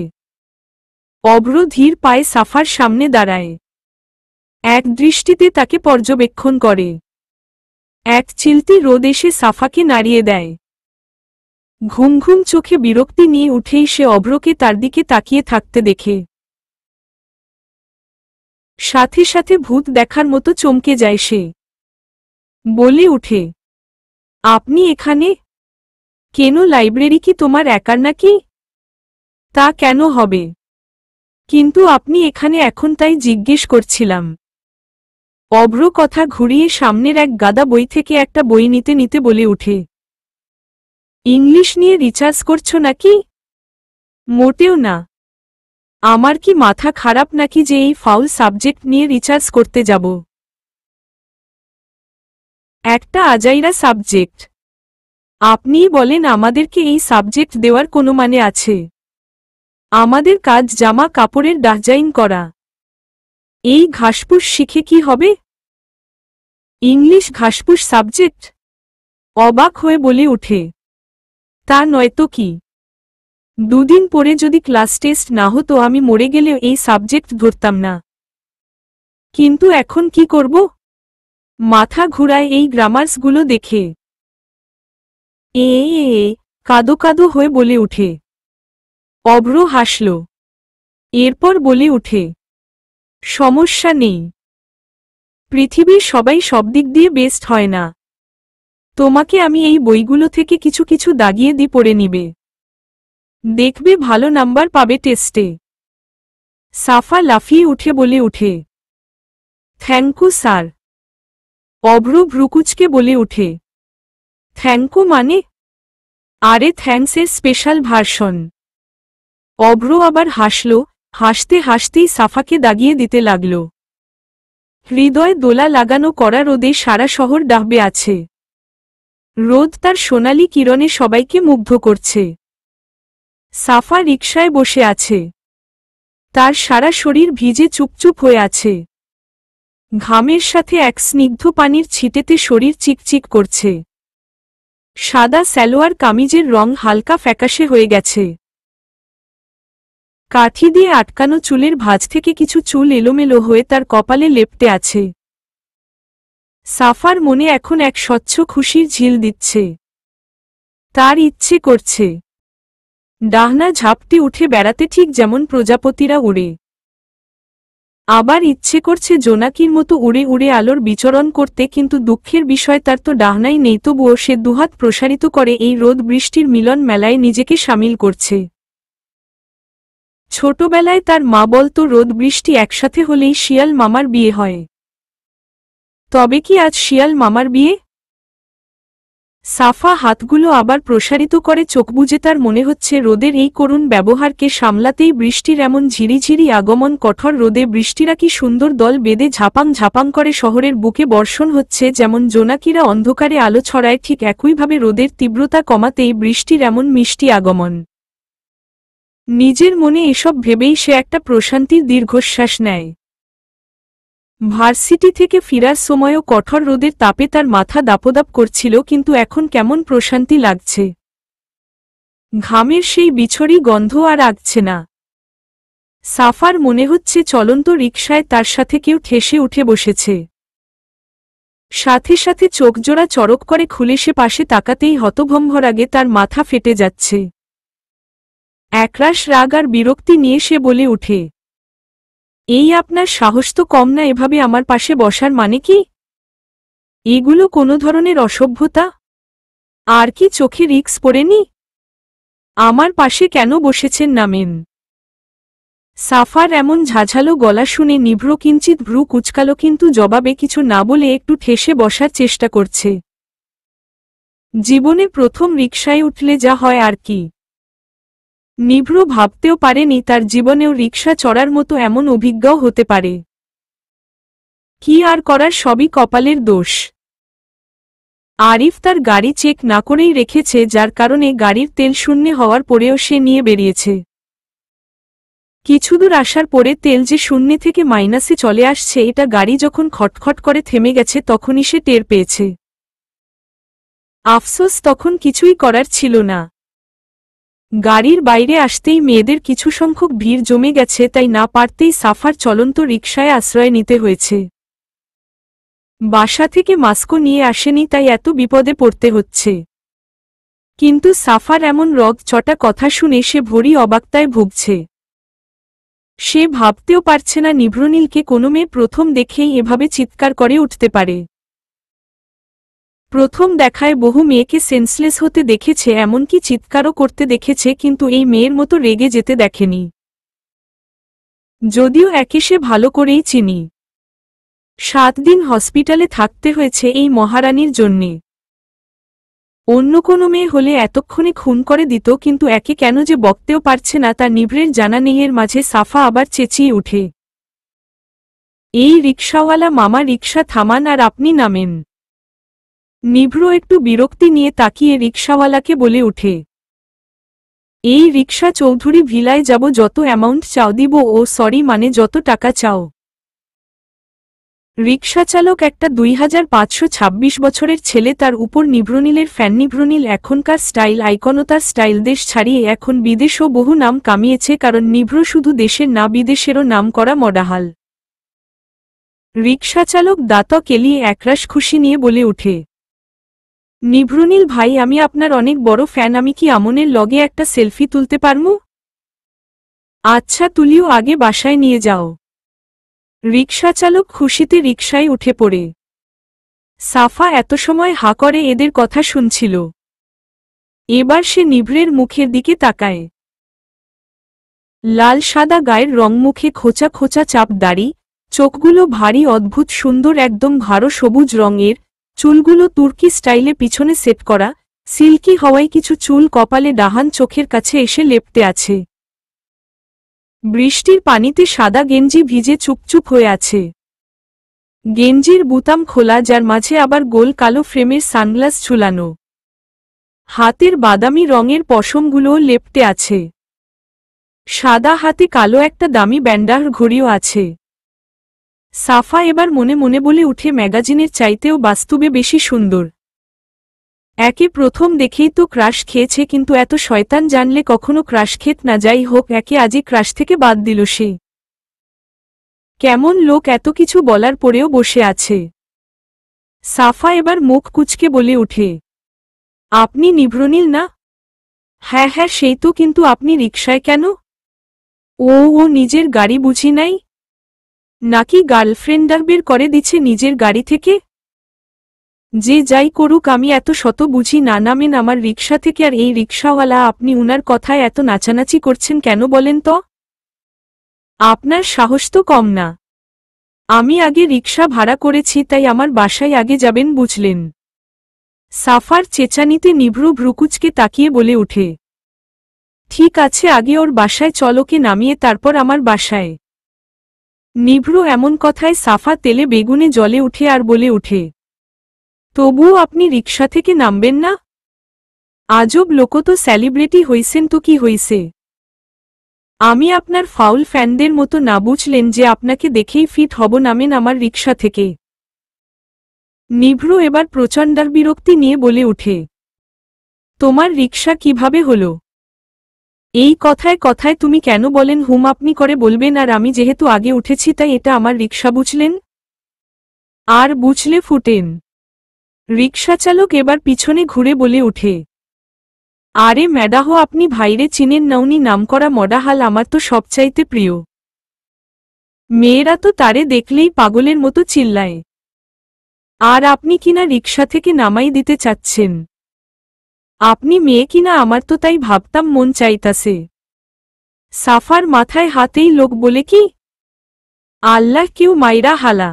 অভ্র ধীর পায়ে সাফার সামনে দাঁড়ায়। এক দৃষ্টিতে তাকে পর্যবেক্ষণ করে। এক চিলতি রোদ এসে সাফাকে নাড়িয়ে দেয়। ঘুম ঘুম চোখে বিরক্তি নিয়ে উঠেই সে অভ্রকে তার দিকে তাকিয়ে থাকতে দেখে। সাথে সাথে ভূত দেখার মতো চমকে যায় সে। বলে উঠে, আপনি এখানে কেন? লাইব্রেরি কি তোমার একার নাকি? তা কেন হবে? কিন্তু আপনি এখানে এখন তাই জিজ্ঞেস করছিলাম। অভ্র কথা ঘুরিয়ে সামনের এক গাদা বই থেকে একটা বই নিতে নিতে বলে উঠে, ইংলিশ নিয়ে রিসার্চ করছো নাকি? মোটেও না। আমার কি মাথা খারাপ নাকি যে এই ফাউল সাবজেক্ট নিয়ে রিসার্চ করতে যাব? একটা আজাইরা সাবজেক্ট। আপনিই বলেন আমাদেরকে এই সাবজেক্ট দেওয়ার কোনো মানে আছে? আমাদের কাজ জামা কাপড়ের ডিজাইন করা। এই ঘাসপুস শিখে কি হবে? ইংলিশ ঘাসপুস সাবজেক্ট? অবাক হয়ে বলে ওঠে, তা নয়তো কি? দুদিন পরে যদি ক্লাস টেস্ট না হতো আমি মরে গেলেও এই সাবজেক্ট ধরতাম না। কিন্তু এখন কি করব? মাথা ঘুরায় এই গ্রামার্সগুলো দেখে। এ কাদো কাদো হয়ে বলে উঠে। অভ্র হাসল। এরপর বলে উঠে, সমস্যা নেই। পৃথিবীর সবাই সব দিক দিয়ে বেস্ট হয় না। তোমাকে আমি এই বইগুলো থেকে কিছু কিছু দাগিয়ে দি, পড়ে নিবে। দেখবে ভালো নাম্বার পাবে টেস্টে। সাফা লাফিয়ে উঠে বলে উঠে, থ্যাঙ্কু স্যার। অভ্র ভ্রুকুচকে বলে উঠে, থ্যাঙ্কু মানে? আরে থ্যাঙ্কসের স্পেশাল ভার্সন। অভ্র আবার হাসল, হাসতে হাসতেই সাফাকে দাগিয়ে দিতে লাগল। হৃদয় দোলা লাগানো করা রোদে সারা শহর ডাহবে আছে। রোদ তার সোনালি কিরণে সবাইকে মুগ্ধ করছে। সাফা রিকশায় বসে আছে। তার সারা শরীর ভিজে চুপচুপ হয়ে আছে। ঘামের সাথে এক স্নিগ্ধ পানির ছিটেতে শরীর চিকচিক করছে। সাদা সালোয়ার কামিজের রং হালকা ফ্যাকাশে হয়ে গেছে। কাঠি দিয়ে আটকানো চুলের ভাঁজ থেকে কিছু চুল এলোমেলো হয়ে তার কপালে লেপ্টে আছে। সাফার মনে এখন এক স্বচ্ছ খুশির ঝিল দিচ্ছে। তার ইচ্ছে করছে ডাহনা ঝাপটে উঠে বেড়াতে, ঠিক যেমন প্রজাপতিরা উড়ে। আবার ইচ্ছে করছে জোনাকির মতো উড়ে উড়ে আলোর বিচরণ করতে, কিন্তু দুঃখের বিষয় তার তো ডাহনাই নেই। তবুও সে দুহাত প্রসারিত করে এই রোদ বৃষ্টির মিলন মেলায় নিজেকে সামিল করছে। ছোটবেলায় তার মা বলতো রোদ বৃষ্টি একসাথে হলেই শিয়াল মামার বিয়ে হয়। তবে কি আজ শিয়াল মামার বিয়ে? সাফা হাতগুলো আবার প্রসারিত করে চোখ বুজে। তার মনে হচ্ছে রোদের এই করুণ ব্যবহারকে সামলাতেই বৃষ্টির এমন ঝিরিঝিরি আগমন। কঠোর রোদে বৃষ্টিরা কি সুন্দর দল বেঁধে ঝাপাং ঝাপাং করে শহরের বুকে বর্ষণ হচ্ছে। যেমন জোনাকিরা অন্ধকারে আলো ছড়ায়, ঠিক একইভাবে রোদের তীব্রতা কমাতেই বৃষ্টির এমন মিষ্টি আগমন। নিজের মনে এসব ভেবেই সে একটা প্রশান্তির দীর্ঘশ্বাস নেয়। ভার্সিটি থেকে ফিরার সময়ও কঠোর রোদের তাপে তার মাথা দাপদাপ করছিল, কিন্তু এখন কেমন প্রশান্তি লাগছে। ঘামের সেই বিছড়ি গন্ধ আর আগছে না। সাফার মনে হচ্ছে চলন্ত রিকশায় তার সাথে কেউ ঠেসে উঠে বসেছে। সাথে সাথে চোখজোড়া চড়ক করে খুলে সে পাশে তাকাতেই হতভম্বরাগে তার মাথা ফেটে যাচ্ছে। একরাশ রাগ আর বিরক্তি নিয়ে সে বলে উঠে, এই আপনার সাহস তো কম না, এভাবে আমার পাশে বসার মানে কি? এগুলো কোনো ধরনের অসভ্যতা? আর কি চোখে রিক্স পড়েনি? আমার পাশে কেন বসেছেন? নামেন। সাফার এমন ঝাঝালো গলা শুনে নিভ্র কিঞ্চিত ভ্রু কুচকালো, কিন্তু জবাবে কিছু না বলে একটু ঠেসে বসার চেষ্টা করছে। জীবনে প্রথম রিকশায় উঠলে যা হয় আর কি। নিভ্র ভাবতেও পারেনি তার জীবনেও রিকশা চড়ার মতো এমন অভিজ্ঞও হতে পারে। কি আর করার, সবই কপালের দোষ। আরিফ তার গাড়ি চেক না করেই রেখেছে, যার কারণে গাড়ির তেল শূন্য হওয়ার পরেও সে নিয়ে বেরিয়েছে। কিছুদূর আসার পরে তেল যে শূন্য থেকে মাইনাসে চলে আসছে, এটা গাড়ি যখন খটখট করে থেমে গেছে তখনই সে টের পেয়েছে। আফসোস, তখন কিছুই করার ছিল না। গাড়ির বাইরে আসতেই মেয়েদের কিছু সংখ্যক ভিড় জমে গেছে, তাই না পারতেই সাফার চলন্ত রিকশায় আশ্রয় নিতে হয়েছে। বাসা থেকে মাস্কও নিয়ে আসেনি, তাই এত বিপদে পড়তে হচ্ছে। কিন্তু সাফার এমন রগ চটা কথা শুনে সে ভরি অবাকতায় ভুগছে। সে ভাবতেও পারছে না নিভ্রনীলকে কোনো মেয়ে প্রথম দেখেই এভাবে চিৎকার করে উঠতে পারে। প্রথম দেখায় বহু মেয়েকে সেন্সলেস হতে দেখেছে, এমনকি চিৎকারও করতে দেখেছে, কিন্তু এই মেয়ের মতো রেগে যেতে দেখেনি। যদিও একে সে ভালো করেই চিনি। 7 দিন হসপিটালে থাকতে হয়েছে এই মহারানীর জন্যে। অন্য কোনো মেয়ে হলে এতক্ষণে খুন করে দিত, কিন্তু একে কেন যে বকতেও পারছে না তা নিভ্রের জানা নেই। এর মাঝে সাফা আবার চেঁচিয়ে উঠে, এই রিকশাওয়ালা মামা, রিকশা থামান আর আপনি নামেন। নিভ্র একটু বিরক্তি নিয়ে তাকিয়ে রিকশাওয়ালাকে বলে ওঠে, এই রিকশা চৌধুরী ভিলায় যাব, যত অ্যামাউন্ট চাও দিব। ও সরি, মানে যত টাকা চাও। রিকশাচালক একটা 2526 বছরের ছেলে, তার উপর নিভ্রনীলের ফ্যান। নিভ্রনীল এখনকার স্টাইল আইকনতার স্টাইল, দেশ ছাড়িয়ে এখন বিদেশও বহু নাম কামিয়েছে, কারণ নিভ্র শুধু দেশের না বিদেশেরও নাম করা মডাহাল। রিকশাচালক দাঁত কেলিয়ে একরাশ খুশি নিয়ে বলে ওঠে, নিভ্রনীল ভাই, আমি আপনার অনেক বড় ফ্যান। আমি কি আমনের লগে একটা সেলফি তুলতে পারমু? আচ্ছা, তুলিও, আগে বাসায় নিয়ে যাও। রিকশাচালক খুশিতে রিকশায় উঠে পড়ে। সাফা এত সময় হা করে এদের কথা শুনছিল। এবার সে নিভ্রের মুখের দিকে তাকায়। লাল সাদা গায়ের রং, মুখে খোঁচা খোঁচা চাপ দাড়ি, চোখগুলো ভারী অদ্ভুত সুন্দর, একদম গাঢ় সবুজ রঙের, চুলগুলো তুর্কি স্টাইলে পিছনে সেট করা, সিল্কি হওয়ায় কিছু চুল কপালে ডাহান চোখের কাছে এসে লেপ্টে আছে। বৃষ্টির পানিতে সাদা গেঞ্জি ভিজে চুপচুপ হয়ে আছে। গেঞ্জির বুতাম খোলা, যার মাঝে আবার গোল কালো ফ্রেমের সানগ্লাস ঝুলানো। হাতের বাদামি রঙের পশমগুলোও লেপ্টে আছে। সাদা হাতে কালো একটা দামি ব্যান্ডার ঘড়িও আছে। সাফা এবার মনে মনে বলে উঠে, ম্যাগাজিনের চাইতেও বাস্তবে বেশি সুন্দর। একে প্রথম দেখেই তো ক্রাশ খেয়েছে, কিন্তু এত শয়তান জানলে কখনো ক্রাশ খেত না। যাই হোক, একে আজই ক্রাশ থেকে বাদ দিল সে। কেমন লোক, এত কিছু বলার পরেও বসে আছে। সাফা এবার মুখ কুঁচকে বলে উঠে, আপনি নিভ্রনীল না? হ্যাঁ হ্যাঁ, সেই তো, কিন্তু আপনি রিকশায় কেন? ও নিজের গাড়ি বুঝি নাই? নাকি গার্লফ্রেন্ডার বের করে দিচ্ছে নিজের গাড়ি থেকে? যে যাই করুক, আমি এত শত বুঝি না। নামেন আমার রিকশা থেকে। আর এই রিকশাওয়ালা, আপনি উনার কথায় এত নাচানাচি করছেন কেন বলেন তো? আপনার সাহস তো কম না। আমি আগে রিকশা ভাড়া করেছি, তাই আমার বাসায় আগে যাবেন, বুঝলেন? সাফার চেঁচানিতে নিভ্র ভ্রুকুচকে তাকিয়ে বলে উঠে, ঠিক আছে, আগে ওর বাসায় চলোকে নামিয়ে তারপর আমার বাসায়। নিভ্র এমন কথায় সাফা তেলে বেগুনে জ্বলে উঠে আর বলে উঠে, তবুও আপনি রিকশা থেকে নামবেন না? আজব লোক তো, সেলিব্রিটি হইছেন তো কি হইছে? আমি আপনার ফাউল ফ্যানদের মতো না, বুঝলেন, যে আপনাকে দেখেই ফিট হব। নামেন আমার রিকশা থেকে। নিভ্র এবার প্রচণ্ডার বিরক্তি নিয়ে বলে উঠে, তোমার রিকশা কিভাবে হলো? এই কথায় কথায় তুমি কেন বলেন হুম আপনি করে বলবেন? আর আমি যেহেতু আগে উঠেছি তাই এটা আমার রিকশা, বুঝলেন? আর বুঝলে ফুটেন। রিকশাচালক এবার পিছনে ঘুরে বলে উঠে, আরে ম্যাডাহ, আপনি ভাইরে চিনেন না? উনি নামকরা মডাহাল, আমার তো সবচাইতে প্রিয়। মেয়েরা তো তারে দেখলেই পাগলের মতো চিল্লায়। আর আপনি কিনা রিকশা থেকে নামাই দিতে চাচ্ছেন? আপনি মেয়ে কিনা? আমার তো তাই ভাবতাম, মন চাইতাছে। সাফার মাথায় হাতেই লোক বলে কি? আল্লাহ, কেউ মাইরা হালা।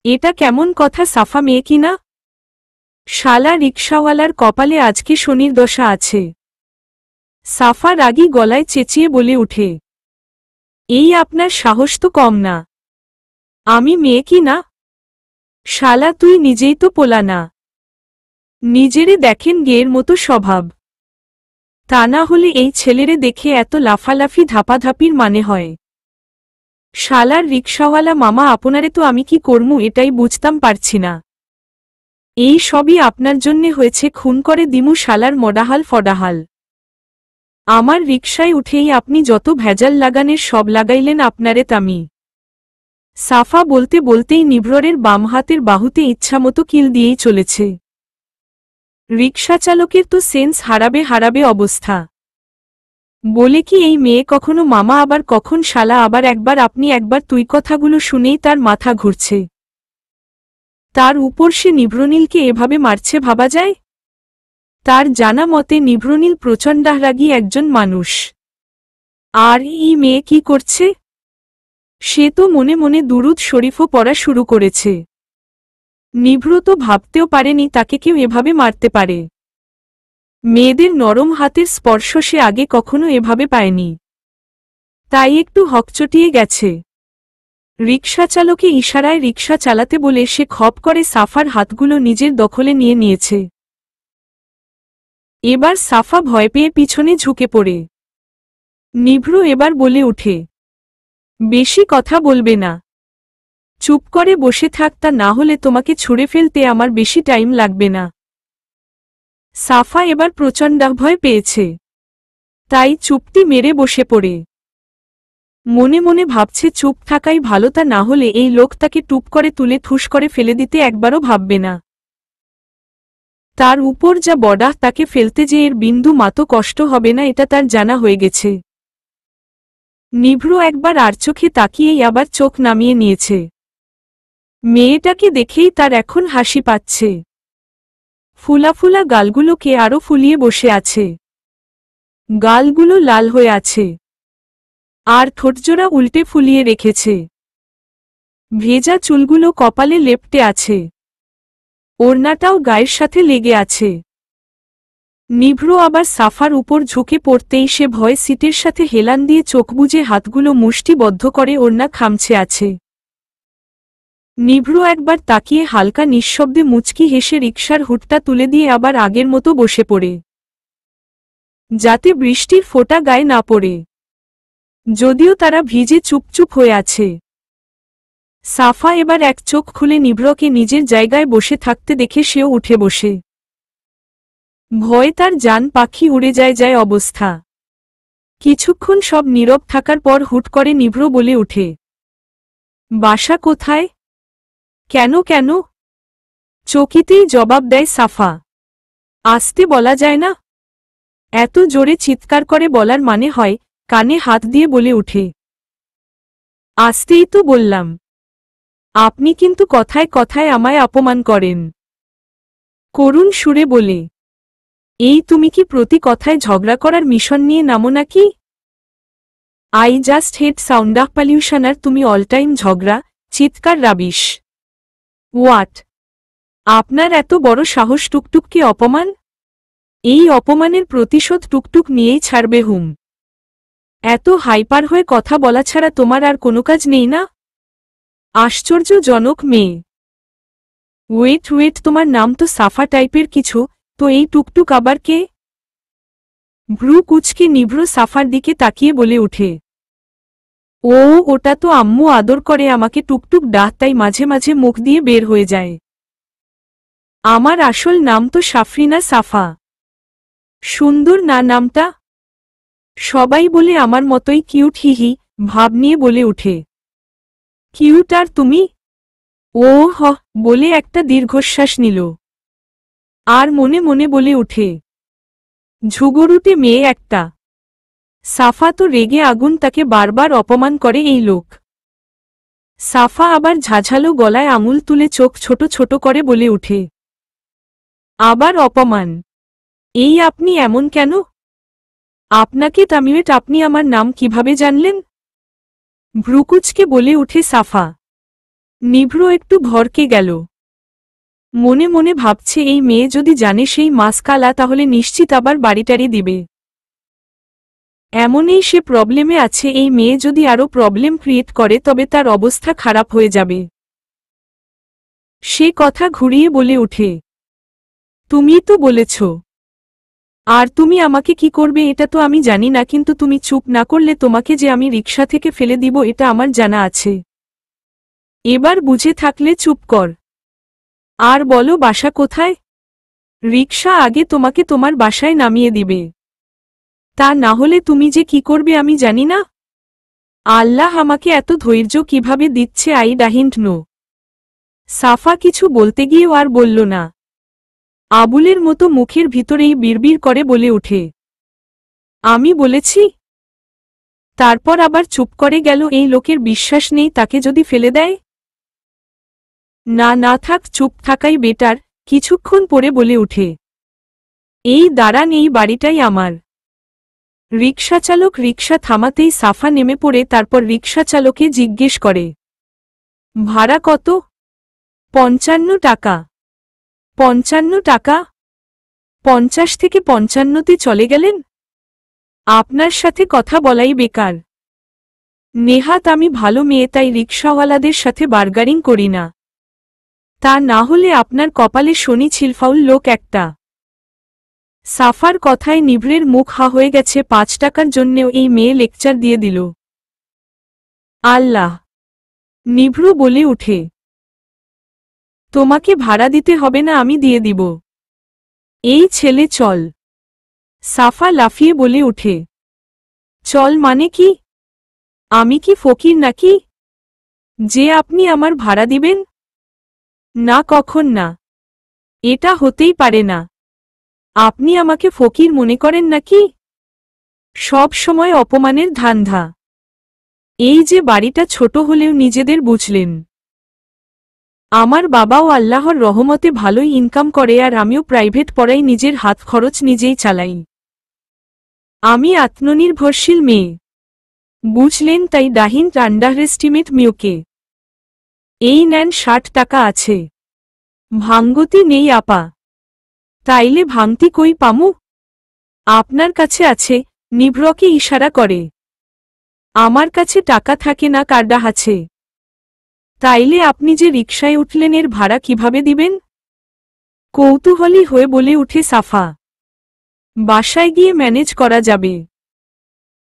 এটা কেমন কথা? সাফা মেয়ে কিনা? শালা রিকশাওয়ালার কপালে আজকে শনির দশা আছে। সাফা রাগী গলায় চেঁচিয়ে বলে উঠে, এই আপনার সাহস তো কম না। আমি মেয়ে কি না? শালা তুই নিজেই তো পোলা না। নিজেরে দেখেন গেয়ের মতো স্বভাব। তা না হলে এই ছেলেরে দেখে এত লাফালাফি ধাপাধাপির মানে হয়? শালার রিকশাওয়ালা মামা, আপনারে তো আমি কি করমু এটাই বুঝতাম পারছি না। এই সবই আপনার জন্যে হয়েছে, খুন করে দিমু শালার মডাহাল ফডাহাল। আমার রিকশায় উঠেই আপনি যত ভেজাল লাগানের সব লাগাইলেন আপনারে তামি। সাফা বলতে বলতেই নিভ্রের বাম হাতের বাহুতে ইচ্ছামতো কিল দিয়েই চলেছে। রিকশাচালকের তো সেন্স হারাবে হারাবে অবস্থা। বলে কি এই মেয়ে কখনো মামা, আবার কখন শালা, আবার একবার আপনি একবার তুই, কথাগুলো শুনেই তার মাথা ঘুরছে। তার উপর সে নিভ্রনীলকে এভাবে মারছে, ভাবা যায়? তার জানা মতে নিভ্রনীল প্রচণ্ডারাগী একজন মানুষ। আর এই মেয়ে কি করছে? সে তো মনে মনে দুরুদ শরীফও পড়া শুরু করেছে। নিভ্র তো ভাবতেও পারেনি তাকে কেউ এভাবে মারতে পারে। মেয়েদের নরম হাতের স্পর্শ সে আগে কখনো এভাবে পায়নি। তাই একটু হকচটিয়ে গেছে। রিকশা চালকে ইশারায় রিকশা চালাতে বলে সে খপ করে সাফার হাতগুলো নিজের দখলে নিয়ে নিয়েছে। এবার সাফা ভয় পেয়ে পিছনে ঝুঁকে পড়ে। নিভ্র এবার বলে উঠে, বেশি কথা বলবে না, চুপ করে বসে থাক, তা না হলে তোমাকে ছুঁড়ে ফেলতে আমার বেশি টাইম লাগবে না। সাফা এবার প্রচণ্ড ভয় পেয়েছে, তাই চুপটি মেরে বসে পড়ে। মনে মনে ভাবছে চুপ থাকাই ভালো, তা না হলে এই লোক তাকে টুপ করে তুলে ঠুস করে ফেলে দিতে একবারও ভাববে না। তার উপর যা বডা, তাকে ফেলতে যে এর বিন্দু মাতো কষ্ট হবে না এটা তার জানা হয়ে গেছে। নিভ্র একবার আর চোখে তাকিয়েই আবার চোখ নামিয়ে নিয়েছে। মেয়েটাকে দেখেই তার এখন হাসি পাচ্ছে। ফুলা ফুলা গালগুলোকে আরো ফুলিয়ে বসে আছে, গালগুলো লাল হয়ে আছে, আর ঠোঁটজোড়া উল্টে ফুলিয়ে রেখেছে। ভেজা চুলগুলো কপালে লেপ্টে আছে, ওড়নাটাও গায়ের সাথে লেগে আছে। নিভ্র আবার সাফার উপর ঝুঁকে পড়তেই সে ভয়ে সিটের সাথে হেলান দিয়ে চোখ বুজে হাতগুলো মুষ্টিবদ্ধ করে ওড়না খামছে আছে। নিভ্র একবার তাকিয়ে হালকা নিঃশব্দে মুচকি হেসে রিকশার হুডটা তুলে দিয়ে আবার আগের মতো বসে পড়ে, যাতে বৃষ্টির ফোঁটা গায়ে না পড়ে। যদিও তারা ভিজে চুপচুপ হয়ে আছে। সাফা এবার এক চোখ খুলে নিভ্রকে নিজের জায়গায় বসে থাকতে দেখে সেও উঠে বসে। ভয়ে তার জান পাখি উড়ে যায় অবস্থা। কিছুক্ষণ সব নীরব থাকার পর হুট করে নিভ্র বলে উঠে, বাসা কোথায়? কেন কেন? চকিতেই জবাব দেয় সাফা। আস্তে বলা যায় না? এত জোরে চিৎকার করে বলার মানে হয় কানে হাত দিয়ে বলে উঠে, আস্তেই তো বললাম। আপনি কিন্তু কথায় কথায় আমায় অপমান করেন। করুণ সুরে বলে, এই তুমি কি প্রতি কথায় ঝগড়া করার মিশন নিয়ে নামো নাকি? I just hate sound of pollution, আর তুমি অল টাইম ঝগড়া, চিৎকার, রাবিশ। হোয়াট? আপনার এত বড় সাহস টুকটুককে অপমান? এই অপমানের প্রতিশোধ টুকটুক নিয়েই ছাড়বে হুম। এত হাইপার হয়ে কথা বলা ছাড়া তোমার আর কোনো কাজ নেই না? আশ্চর্যজনক মেয়ে। ওয়েট, তোমার নাম তো সাফা টাইপের কিছু, তো এই টুকটুক আবার কে? ভ্রু কুচকে নিভ্র সাফার দিকে তাকিয়ে বলে উঠে, ও ওটা তো আম্মু আদর করে আমাকে টুকটুক ডাক, তাই মাঝে মাঝে মুখ দিয়ে বের হয়ে যায়। আমার আসল নাম তো সাফরিনা সাফা। সুন্দর না নামটা? সবাই বলে আমার মতোই কিউট, হিহি ভাব নিয়ে বলে উঠে। কিউট? আর তুমি? ও হ বলে একটা দীর্ঘশ্বাস নিল, আর মনে মনে বলে উঠে, ঝুগরুটে মেয়ে একটা। সাফা তো রেগে আগুন, তাকে বারবার অপমান করে এই লোক। সাফা আবার ঝাঝালো গলায় আঙুল তুলে চোখ ছোট ছোট করে বলে উঠে, আবার অপমান? এই আপনি এমন কেন? আপনাকে তামিমেট, আপনি আমার নাম কিভাবে জানলেন? ভ্রুকুচকে বলে উঠে সাফা। নিভ্র একটু ভরকে গেল। মনে মনে ভাবছে এই মেয়ে যদি জানে সেই মাসকালা, তাহলে নিশ্চিত আবার বাড়িটারি দিবে। এমনই সে প্রবলেমে আছে, এই মেয়ে যদি আরও প্রবলেম ক্রিয়েট করে তবে তার অবস্থা খারাপ হয়ে যাবে। সে কথা ঘুরিয়ে বলে উঠে, তুমি তো বলেছ। আর তুমি আমাকে কি করবে এটা তো আমি জানি না, কিন্তু তুমি চুপ না করলে তোমাকে যে আমি রিকশা থেকে ফেলে দিব এটা আমার জানা আছে। এবার বুঝে থাকলে চুপ কর, আর বলো বাসা কোথায়? রিকশা আগে তোমাকে তোমার বাসায় নামিয়ে দিবে, তা না হলে তুমি যে কি করবে আমি জানি না। আল্লাহ আমাকে এত ধৈর্য কিভাবে দিচ্ছে, আই ডাহিন্ট নো। সাফা কিছু বলতে গিয়েও আর বলল না। আবুলের মতো মুখের ভিতরেই বিড়বিড় করে বলে উঠে, আমি বলেছি। তারপর আবার চুপ করে গেল। এই লোকের বিশ্বাস নেই তাকে যদি ফেলে দেয়। না থাক, চুপ থাকাই বেটার। কিছুক্ষণ পরে বলে উঠে, এই দাঁড়ান, এই বাড়িটাই আমার। রিকশাচালক রিকশা থামাতেই সাফা নেমে পড়ে, তারপর রিকশাচালকে জিজ্ঞেস করে, ভাড়া কত? 55 টাকা। 55 টাকা? 50 থেকে 55তে চলে গেলেন? আপনার সাথে কথা বলাই বেকার। নেহাত আমি ভালো মেয়ে, তাই রিকশাওয়ালাদের সাথে বার্গারিং করি না। তা না হলে আপনার কপালে শনি ছিলফাউল লোক একটা। সাফার কথায় নিভ্রের মুখ হা হয়ে গেছে। 5 টাকার জন্যেও এই মেয়ে লেকচার দিয়ে দিল। আল্লাহ! নিভ্রু বলে উঠে, তোমাকে ভাড়া দিতে হবে না, আমি দিয়ে দিব। এই ছেলে চল। সাফা লাফিয়ে বলে উঠে, চল মানে কি? আমি কি ফকির নাকি যে আপনি আমার ভাড়া দিবেন? না, কখন না, এটা হতেই পারে না। আপনি আমাকে ফকির মনে করেন নাকি? সব সময় অপমানের ধান্ধা। এই যে বাড়িটা ছোট হলেও নিজেদের বুঝলেন। আমার বাবাও আল্লাহর রহমতে ভালোই ইনকাম করে, আর আমিও প্রাইভেট পড়াই, নিজের হাত খরচ নিজেই চালাই। আমি আত্মনির্ভরশীল মেয়ে, বুঝলেন? তাই ডাহিন্ট আন্ডারএস্টিমেট মিউকে। এই নেন 60 টাকা আছে। ভাঙ্গতি নেই আপা। তাইলে ভাঙতি কই পামু? আপনার কাছে আছে। নিভ্রকে ইশারা করে। আমার কাছে টাকা থাকে না, কার্ডা আছে। তাইলে আপনি যে রিকশায় উঠলেন, এর ভাড়া কিভাবে দিবেন? কৌতূহলী হয়ে বলে উঠে সাফা। বাসায় গিয়ে ম্যানেজ করা যাবে।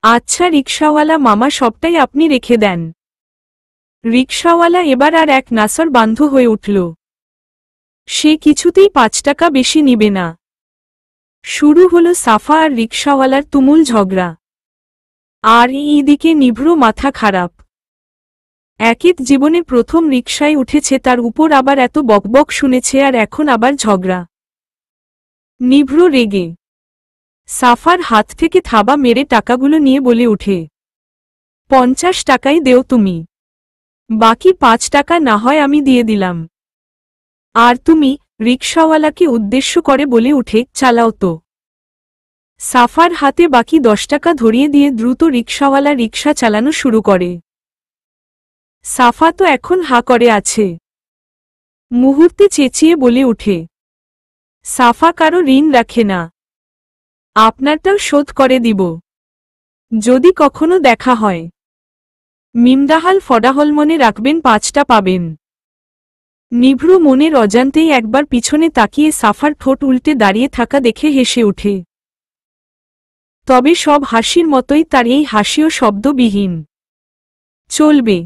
আচ্ছা রিকশাওয়ালা মামা, সবটাই আপনি রেখে দেন। রিকশাওয়ালা এবার আর এক নাসর বান্ধ হয়ে উঠল। সে কিছুতেই 5 টাকা বেশি নিবে না। শুরু হলো সাফা আর রিকশাওয়ালার তুমুল ঝগড়া। আর এইদিকে নিভ্র মাথা খারাপ। একেত জীবনে প্রথম রিকশায় উঠেছে, তার উপর আবার এত বকবক শুনেছে, আর এখন আবার ঝগড়া। নিভ্র রেগে সাফার হাত থেকে থাবা মেরে টাকাগুলো নিয়ে বলে উঠে, 50 টাকাই দেও তুমি, বাকি 5 টাকা না হয় আমি দিয়ে দিলাম। আর তুমি? রিকশাওয়ালাকে উদ্দেশ্য করে বলে উঠে, চালাও তো। সাফার হাতে বাকি 10 টাকা ধরিয়ে দিয়ে দ্রুত রিকশাওয়ালা রিকশা চালানো শুরু করে। সাফা তো এখন হা করে আছে। মুহূর্তে চেঁচিয়ে বলে উঠে, সাফা কারো ঋণ রাখে না, আপনারটাও শোধ করে দিব যদি কখনো দেখা হয়। মিমদাহাল ফডাহল মনে রাখবেন, 5টা পাবেন। নিভ্রু মনের অজান্তেই একবার পিছনে তাকিয়ে সাফার ঠোঁট উল্টে দাঁড়িয়ে থাকা দেখে হেসে ওঠে। তবে সব হাসির মতোই তার এই হাসিও শব্দবিহীন। চলবে।